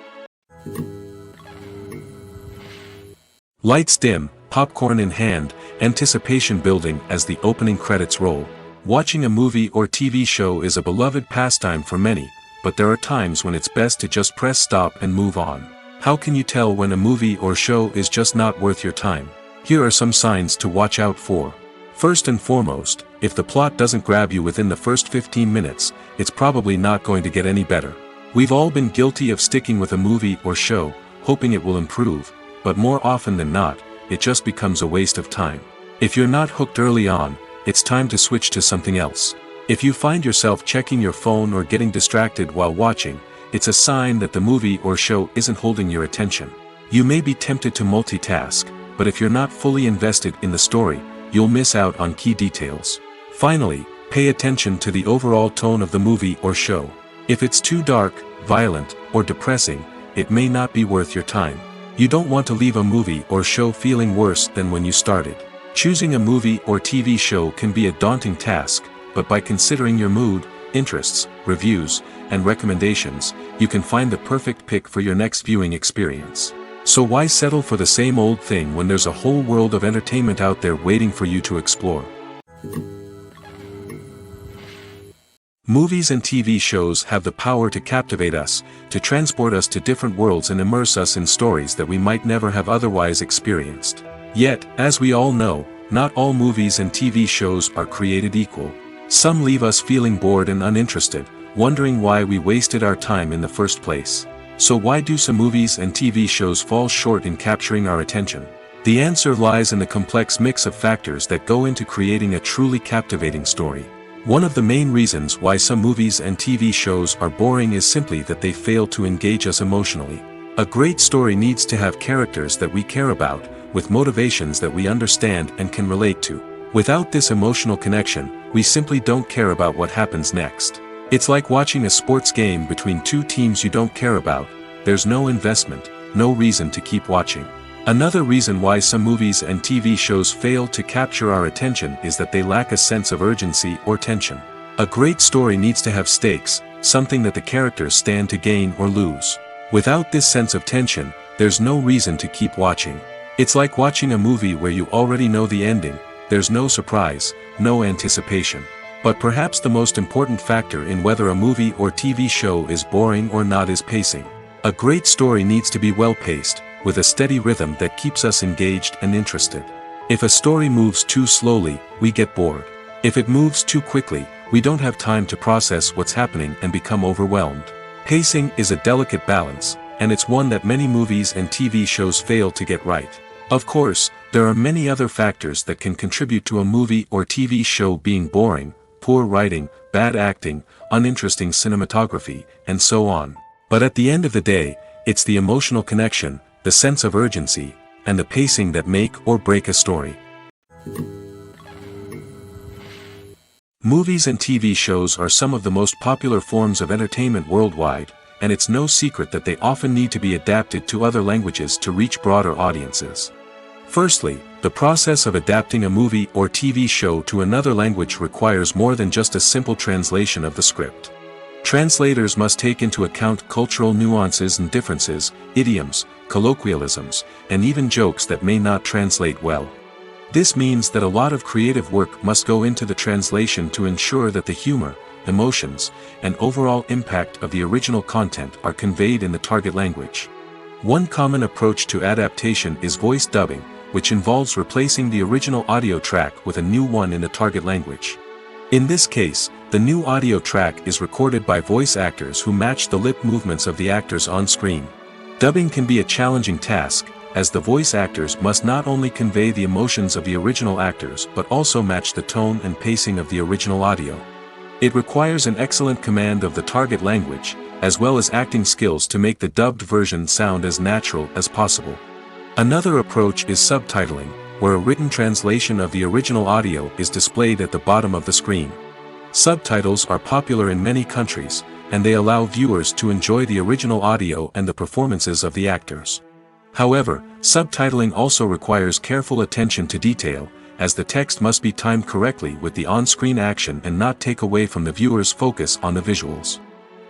Lights dim, popcorn in hand, anticipation building as the opening credits roll. Watching a movie or TV show is a beloved pastime for many, but there are times when it's best to just press stop and move on. How can you tell when a movie or show is just not worth your time? Here are some signs to watch out for. First and foremost, if the plot doesn't grab you within the first 15 minutes, it's probably not going to get any better. We've all been guilty of sticking with a movie or show, hoping it will improve, but more often than not, it just becomes a waste of time. If you're not hooked early on, it's time to switch to something else. If you find yourself checking your phone or getting distracted while watching, it's a sign that the movie or show isn't holding your attention. You may be tempted to multitask, but if you're not fully invested in the story, you'll miss out on key details. Finally, pay attention to the overall tone of the movie or show. If it's too dark, violent, or depressing, it may not be worth your time. You don't want to leave a movie or show feeling worse than when you started. Choosing a movie or TV show can be a daunting task, but by considering your mood, interests, reviews, and recommendations, you can find the perfect pick for your next viewing experience. So why settle for the same old thing when there's a whole world of entertainment out there waiting for you to explore? Movies and TV shows have the power to captivate us, to transport us to different worlds and immerse us in stories that we might never have otherwise experienced. Yet, as we all know, not all movies and TV shows are created equal. Some leave us feeling bored and uninterested, wondering why we wasted our time in the first place. So why do some movies and TV shows fall short in capturing our attention? The answer lies in the complex mix of factors that go into creating a truly captivating story. One of the main reasons why some movies and TV shows are boring is simply that they fail to engage us emotionally. A great story needs to have characters that we care about, with motivations that we understand and can relate to. Without this emotional connection, we simply don't care about what happens next. It's like watching a sports game between two teams you don't care about. There's no investment, no reason to keep watching. Another reason why some movies and TV shows fail to capture our attention is that they lack a sense of urgency or tension. A great story needs to have stakes, something that the characters stand to gain or lose. Without this sense of tension, there's no reason to keep watching. It's like watching a movie where you already know the ending, there's no surprise, no anticipation. But perhaps the most important factor in whether a movie or TV show is boring or not is pacing. A great story needs to be well-paced, with a steady rhythm that keeps us engaged and interested. If a story moves too slowly, we get bored. If it moves too quickly, we don't have time to process what's happening and become overwhelmed. Pacing is a delicate balance, and it's one that many movies and TV shows fail to get right. Of course, there are many other factors that can contribute to a movie or TV show being boring: poor writing, bad acting, uninteresting cinematography, and so on. But at the end of the day, it's the emotional connection, the sense of urgency, and the pacing that make or break a story. Movies and TV shows are some of the most popular forms of entertainment worldwide, and it's no secret that they often need to be adapted to other languages to reach broader audiences. Firstly, the process of adapting a movie or TV show to another language requires more than just a simple translation of the script. Translators must take into account cultural nuances and differences, idioms, colloquialisms, and even jokes that may not translate well. This means that a lot of creative work must go into the translation to ensure that the humor, emotions, and overall impact of the original content are conveyed in the target language. One common approach to adaptation is voice dubbing, which involves replacing the original audio track with a new one in the target language. In this case, the new audio track is recorded by voice actors who match the lip movements of the actors on screen. Dubbing can be a challenging task, as the voice actors must not only convey the emotions of the original actors but also match the tone and pacing of the original audio. It requires an excellent command of the target language, as well as acting skills to make the dubbed version sound as natural as possible. Another approach is subtitling, where a written translation of the original audio is displayed at the bottom of the screen. Subtitles are popular in many countries, and they allow viewers to enjoy the original audio and the performances of the actors. However, subtitling also requires careful attention to detail, as the text must be timed correctly with the on-screen action and not take away from the viewer's focus on the visuals.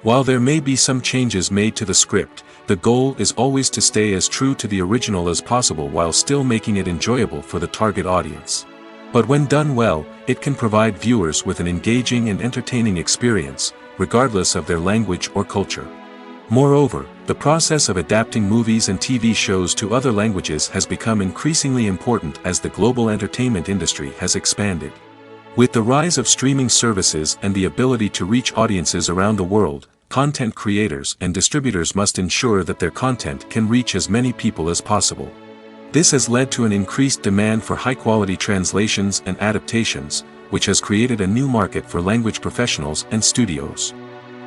While there may be some changes made to the script, the goal is always to stay as true to the original as possible while still making it enjoyable for the target audience. But when done well, it can provide viewers with an engaging and entertaining experience, regardless of their language or culture. Moreover, the process of adapting movies and TV shows to other languages has become increasingly important as the global entertainment industry has expanded. With the rise of streaming services and the ability to reach audiences around the world, content creators and distributors must ensure that their content can reach as many people as possible. This has led to an increased demand for high-quality translations and adaptations, which has created a new market for language professionals and studios.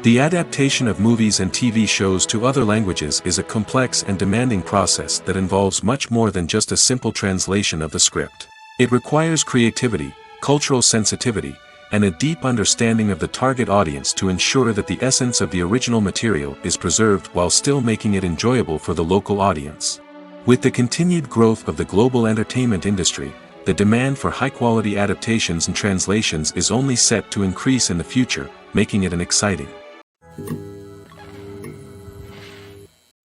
The adaptation of movies and TV shows to other languages is a complex and demanding process that involves much more than just a simple translation of the script. It requires creativity, cultural sensitivity, and a deep understanding of the target audience to ensure that the essence of the original material is preserved while still making it enjoyable for the local audience. With the continued growth of the global entertainment industry, the demand for high-quality adaptations and translations is only set to increase in the future, making it an exciting.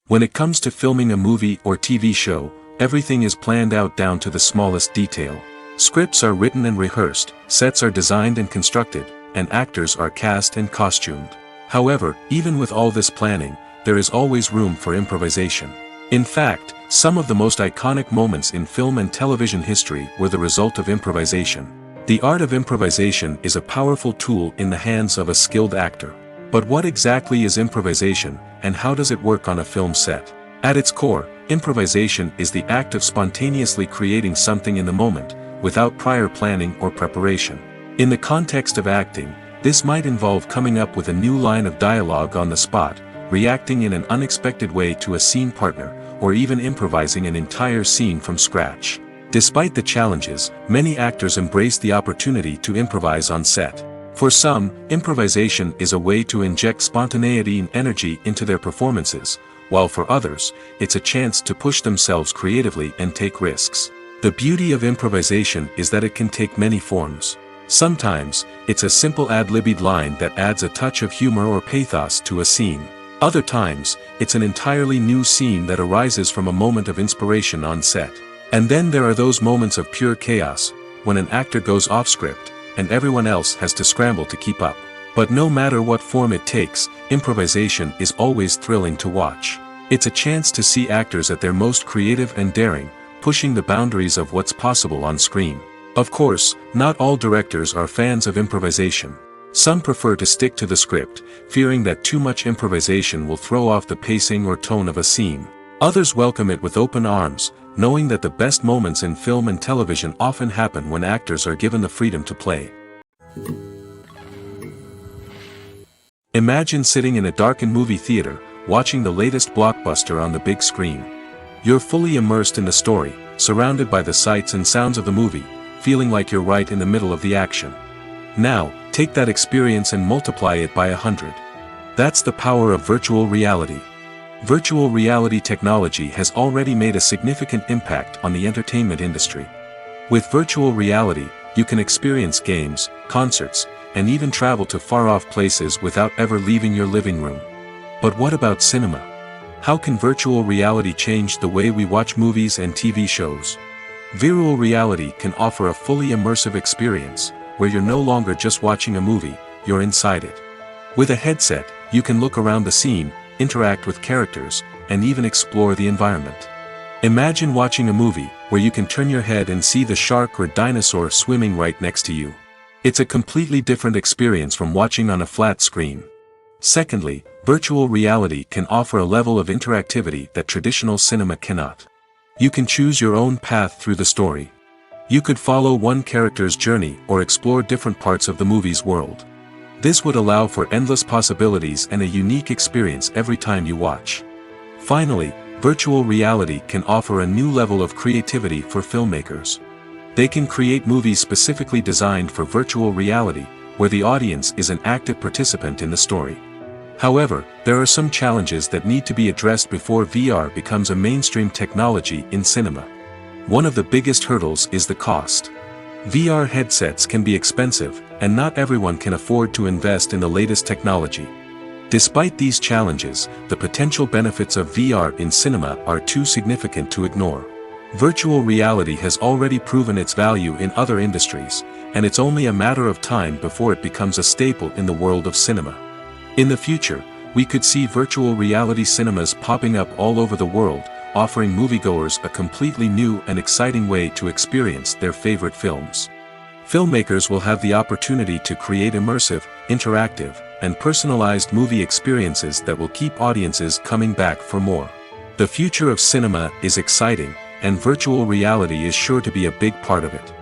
When it comes to filming a movie or TV show, everything is planned out down to the smallest detail. Scripts are written and rehearsed, sets are designed and constructed, and actors are cast and costumed. However, even with all this planning, there is always room for improvisation. In fact, some of the most iconic moments in film and television history were the result of improvisation. The art of improvisation is a powerful tool in the hands of a skilled actor. But what exactly is improvisation, and how does it work on a film set? At its core, improvisation is the act of spontaneously creating something in the moment, without prior planning or preparation. In the context of acting, this might involve coming up with a new line of dialogue on the spot, reacting in an unexpected way to a scene partner, or even improvising an entire scene from scratch. Despite the challenges, many actors embrace the opportunity to improvise on set. For some, improvisation is a way to inject spontaneity and energy into their performances, while for others, it's a chance to push themselves creatively and take risks. The beauty of improvisation is that it can take many forms. Sometimes, it's a simple ad-libbed line that adds a touch of humor or pathos to a scene. Other times, it's an entirely new scene that arises from a moment of inspiration on set. And then there are those moments of pure chaos, when an actor goes off script, and everyone else has to scramble to keep up. But no matter what form it takes, improvisation is always thrilling to watch. It's a chance to see actors at their most creative and daring, pushing the boundaries of what's possible on screen. Of course, not all directors are fans of improvisation. Some prefer to stick to the script, fearing that too much improvisation will throw off the pacing or tone of a scene. Others welcome it with open arms, knowing that the best moments in film and television often happen when actors are given the freedom to play. Imagine sitting in a darkened movie theater, watching the latest blockbuster on the big screen. You're fully immersed in the story, surrounded by the sights and sounds of the movie, feeling like you're right in the middle of the action. Now, take that experience and multiply it by 100. That's the power of virtual reality. Virtual reality technology has already made a significant impact on the entertainment industry. With virtual reality, you can experience games, concerts, and even travel to far-off places without ever leaving your living room. But what about cinema? How can virtual reality change the way we watch movies and TV shows? Virtual reality can offer a fully immersive experience, where you're no longer just watching a movie, you're inside it. With a headset, you can look around the scene, interact with characters, and even explore the environment. Imagine watching a movie, where you can turn your head and see the shark or dinosaur swimming right next to you. It's a completely different experience from watching on a flat screen. Secondly, virtual reality can offer a level of interactivity that traditional cinema cannot. You can choose your own path through the story. You could follow one character's journey or explore different parts of the movie's world. This would allow for endless possibilities and a unique experience every time you watch. Finally, virtual reality can offer a new level of creativity for filmmakers. They can create movies specifically designed for virtual reality, where the audience is an active participant in the story. However, there are some challenges that need to be addressed before VR becomes a mainstream technology in cinema. One of the biggest hurdles is the cost. VR headsets can be expensive, and not everyone can afford to invest in the latest technology. Despite these challenges, the potential benefits of VR in cinema are too significant to ignore. Virtual reality has already proven its value in other industries, and it's only a matter of time before it becomes a staple in the world of cinema. In the future, we could see virtual reality cinemas popping up all over the world, offering moviegoers a completely new and exciting way to experience their favorite films. Filmmakers will have the opportunity to create immersive, interactive, and personalized movie experiences that will keep audiences coming back for more. The future of cinema is exciting, and virtual reality is sure to be a big part of it.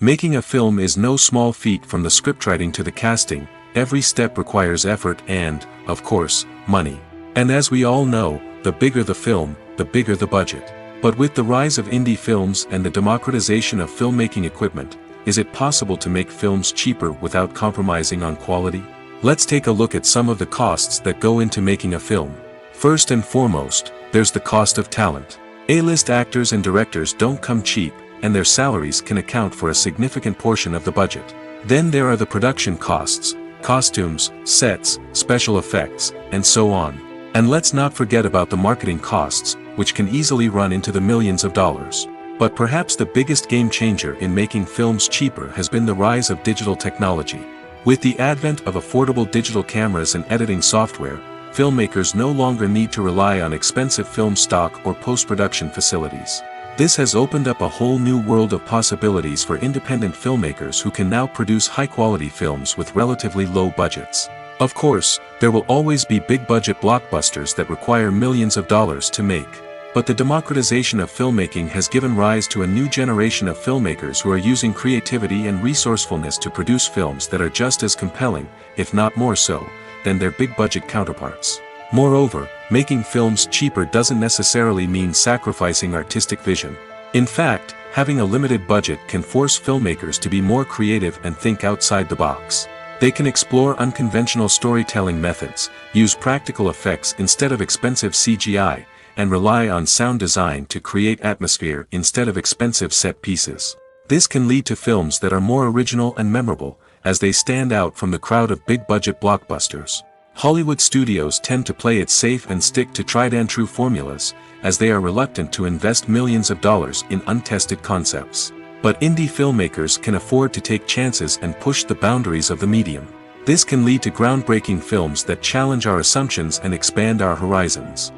Making a film is no small feat. From the scriptwriting to the casting, every step requires effort and, of course, money. And as we all know, the bigger the film, the bigger the budget. But with the rise of indie films and the democratization of filmmaking equipment, is it possible to make films cheaper without compromising on quality? Let's take a look at some of the costs that go into making a film. First and foremost, there's the cost of talent. A-list actors and directors don't come cheap, and their salaries can account for a significant portion of the budget. Then there are the production costs, costumes, sets, special effects, and so on. And let's not forget about the marketing costs, which can easily run into the millions of dollars. But perhaps the biggest game changer in making films cheaper has been the rise of digital technology. With the advent of affordable digital cameras and editing software, filmmakers no longer need to rely on expensive film stock or post-production facilities. This has opened up a whole new world of possibilities for independent filmmakers who can now produce high-quality films with relatively low budgets. Of course, there will always be big-budget blockbusters that require millions of dollars to make. But the democratization of filmmaking has given rise to a new generation of filmmakers who are using creativity and resourcefulness to produce films that are just as compelling, if not more so, than their big-budget counterparts. Moreover, making films cheaper doesn't necessarily mean sacrificing artistic vision. In fact, having a limited budget can force filmmakers to be more creative and think outside the box. They can explore unconventional storytelling methods, use practical effects instead of expensive CGI, and rely on sound design to create atmosphere instead of expensive set pieces. This can lead to films that are more original and memorable, as they stand out from the crowd of big-budget blockbusters. Hollywood studios tend to play it safe and stick to tried-and-true formulas, as they are reluctant to invest millions of dollars in untested concepts. But indie filmmakers can afford to take chances and push the boundaries of the medium. This can lead to groundbreaking films that challenge our assumptions and expand our horizons.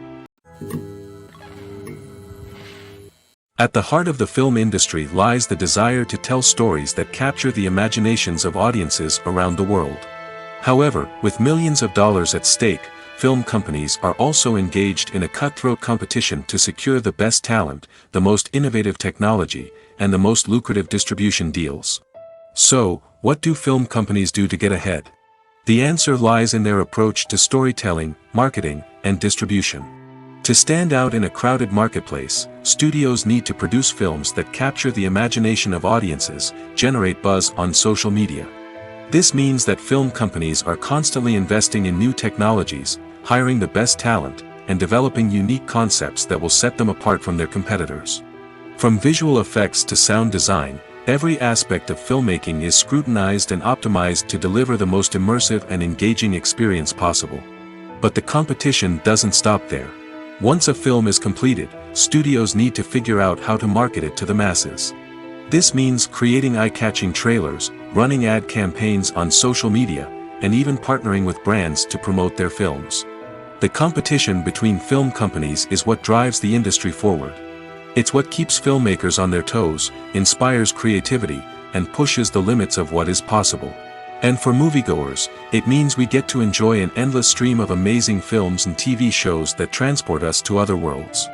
At the heart of the film industry lies the desire to tell stories that capture the imaginations of audiences around the world. However, with millions of dollars at stake, film companies are also engaged in a cutthroat competition to secure the best talent, the most innovative technology, and the most lucrative distribution deals. So, what do film companies do to get ahead? The answer lies in their approach to storytelling, marketing, and distribution. To stand out in a crowded marketplace, studios need to produce films that capture the imagination of audiences, generate buzz on social media. This means that film companies are constantly investing in new technologies, hiring the best talent, and developing unique concepts that will set them apart from their competitors. From visual effects to sound design, every aspect of filmmaking is scrutinized and optimized to deliver the most immersive and engaging experience possible. But the competition doesn't stop there. Once a film is completed, studios need to figure out how to market it to the masses. This means creating eye-catching trailers, running ad campaigns on social media, and even partnering with brands to promote their films. The competition between film companies is what drives the industry forward. It's what keeps filmmakers on their toes, inspires creativity, and pushes the limits of what is possible. And for moviegoers, it means we get to enjoy an endless stream of amazing films and TV shows that transport us to other worlds.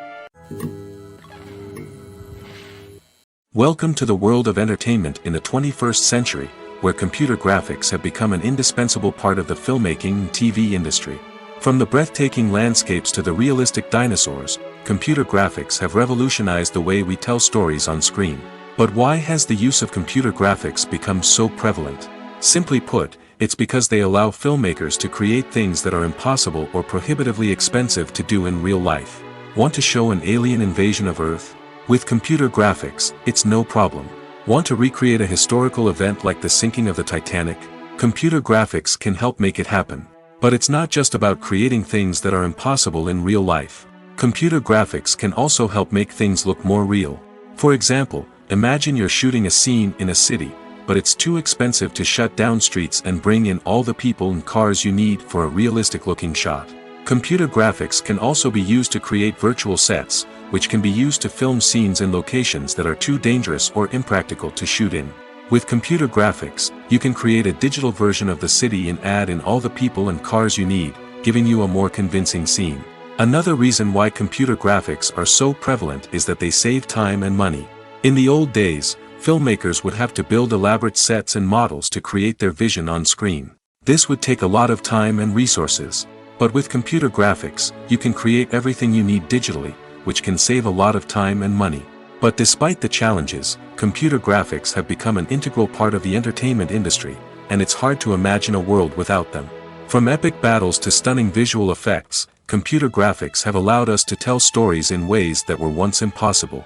Welcome to the world of entertainment in the 21st century, where computer graphics have become an indispensable part of the filmmaking and TV industry. From the breathtaking landscapes to the realistic dinosaurs, computer graphics have revolutionized the way we tell stories on screen. But why has the use of computer graphics become so prevalent? Simply put, it's because they allow filmmakers to create things that are impossible or prohibitively expensive to do in real life. Want to show an alien invasion of Earth? With computer graphics, it's no problem. Want to recreate a historical event like the sinking of the Titanic? Computer graphics can help make it happen. But it's not just about creating things that are impossible in real life. Computer graphics can also help make things look more real. For example, imagine you're shooting a scene in a city, but it's too expensive to shut down streets and bring in all the people and cars you need for a realistic-looking shot. Computer graphics can also be used to create virtual sets, which can be used to film scenes in locations that are too dangerous or impractical to shoot in. With computer graphics, you can create a digital version of the city and add in all the people and cars you need, giving you a more convincing scene. Another reason why computer graphics are so prevalent is that they save time and money. In the old days, filmmakers would have to build elaborate sets and models to create their vision on screen. This would take a lot of time and resources. But with computer graphics, you can create everything you need digitally, which can save a lot of time and money. But despite the challenges, computer graphics have become an integral part of the entertainment industry, and it's hard to imagine a world without them. From epic battles to stunning visual effects, computer graphics have allowed us to tell stories in ways that were once impossible.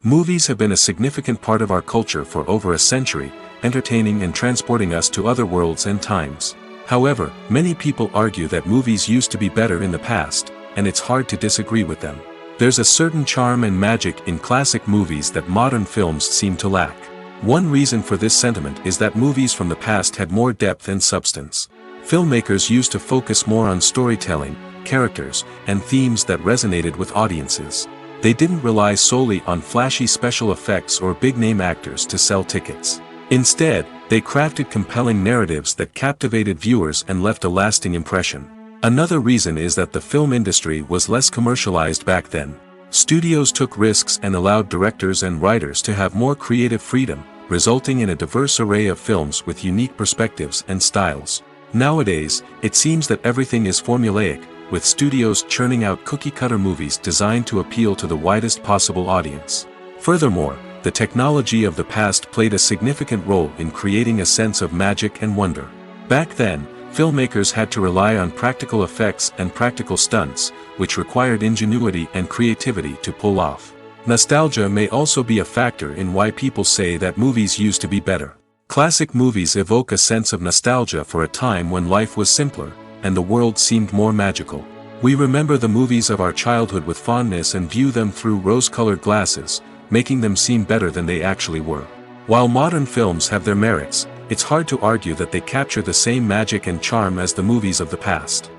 Movies have been a significant part of our culture for over a century, entertaining and transporting us to other worlds and times. However, many people argue that movies used to be better in the past, and it's hard to disagree with them. There's a certain charm and magic in classic movies that modern films seem to lack. One reason for this sentiment is that movies from the past had more depth and substance. Filmmakers used to focus more on storytelling, characters, and themes that resonated with audiences. They didn't rely solely on flashy special effects or big-name actors to sell tickets. Instead, they crafted compelling narratives that captivated viewers and left a lasting impression. Another reason is that the film industry was less commercialized back then. Studios took risks and allowed directors and writers to have more creative freedom, resulting in a diverse array of films with unique perspectives and styles. Nowadays, it seems that everything is formulaic, with studios churning out cookie-cutter movies designed to appeal to the widest possible audience. Furthermore, the technology of the past played a significant role in creating a sense of magic and wonder. Back then, filmmakers had to rely on practical effects and practical stunts, which required ingenuity and creativity to pull off. Nostalgia may also be a factor in why people say that movies used to be better. Classic movies evoke a sense of nostalgia for a time when life was simpler, and the world seemed more magical. We remember the movies of our childhood with fondness and view them through rose-colored glasses, making them seem better than they actually were. While modern films have their merits, it's hard to argue that they capture the same magic and charm as the movies of the past.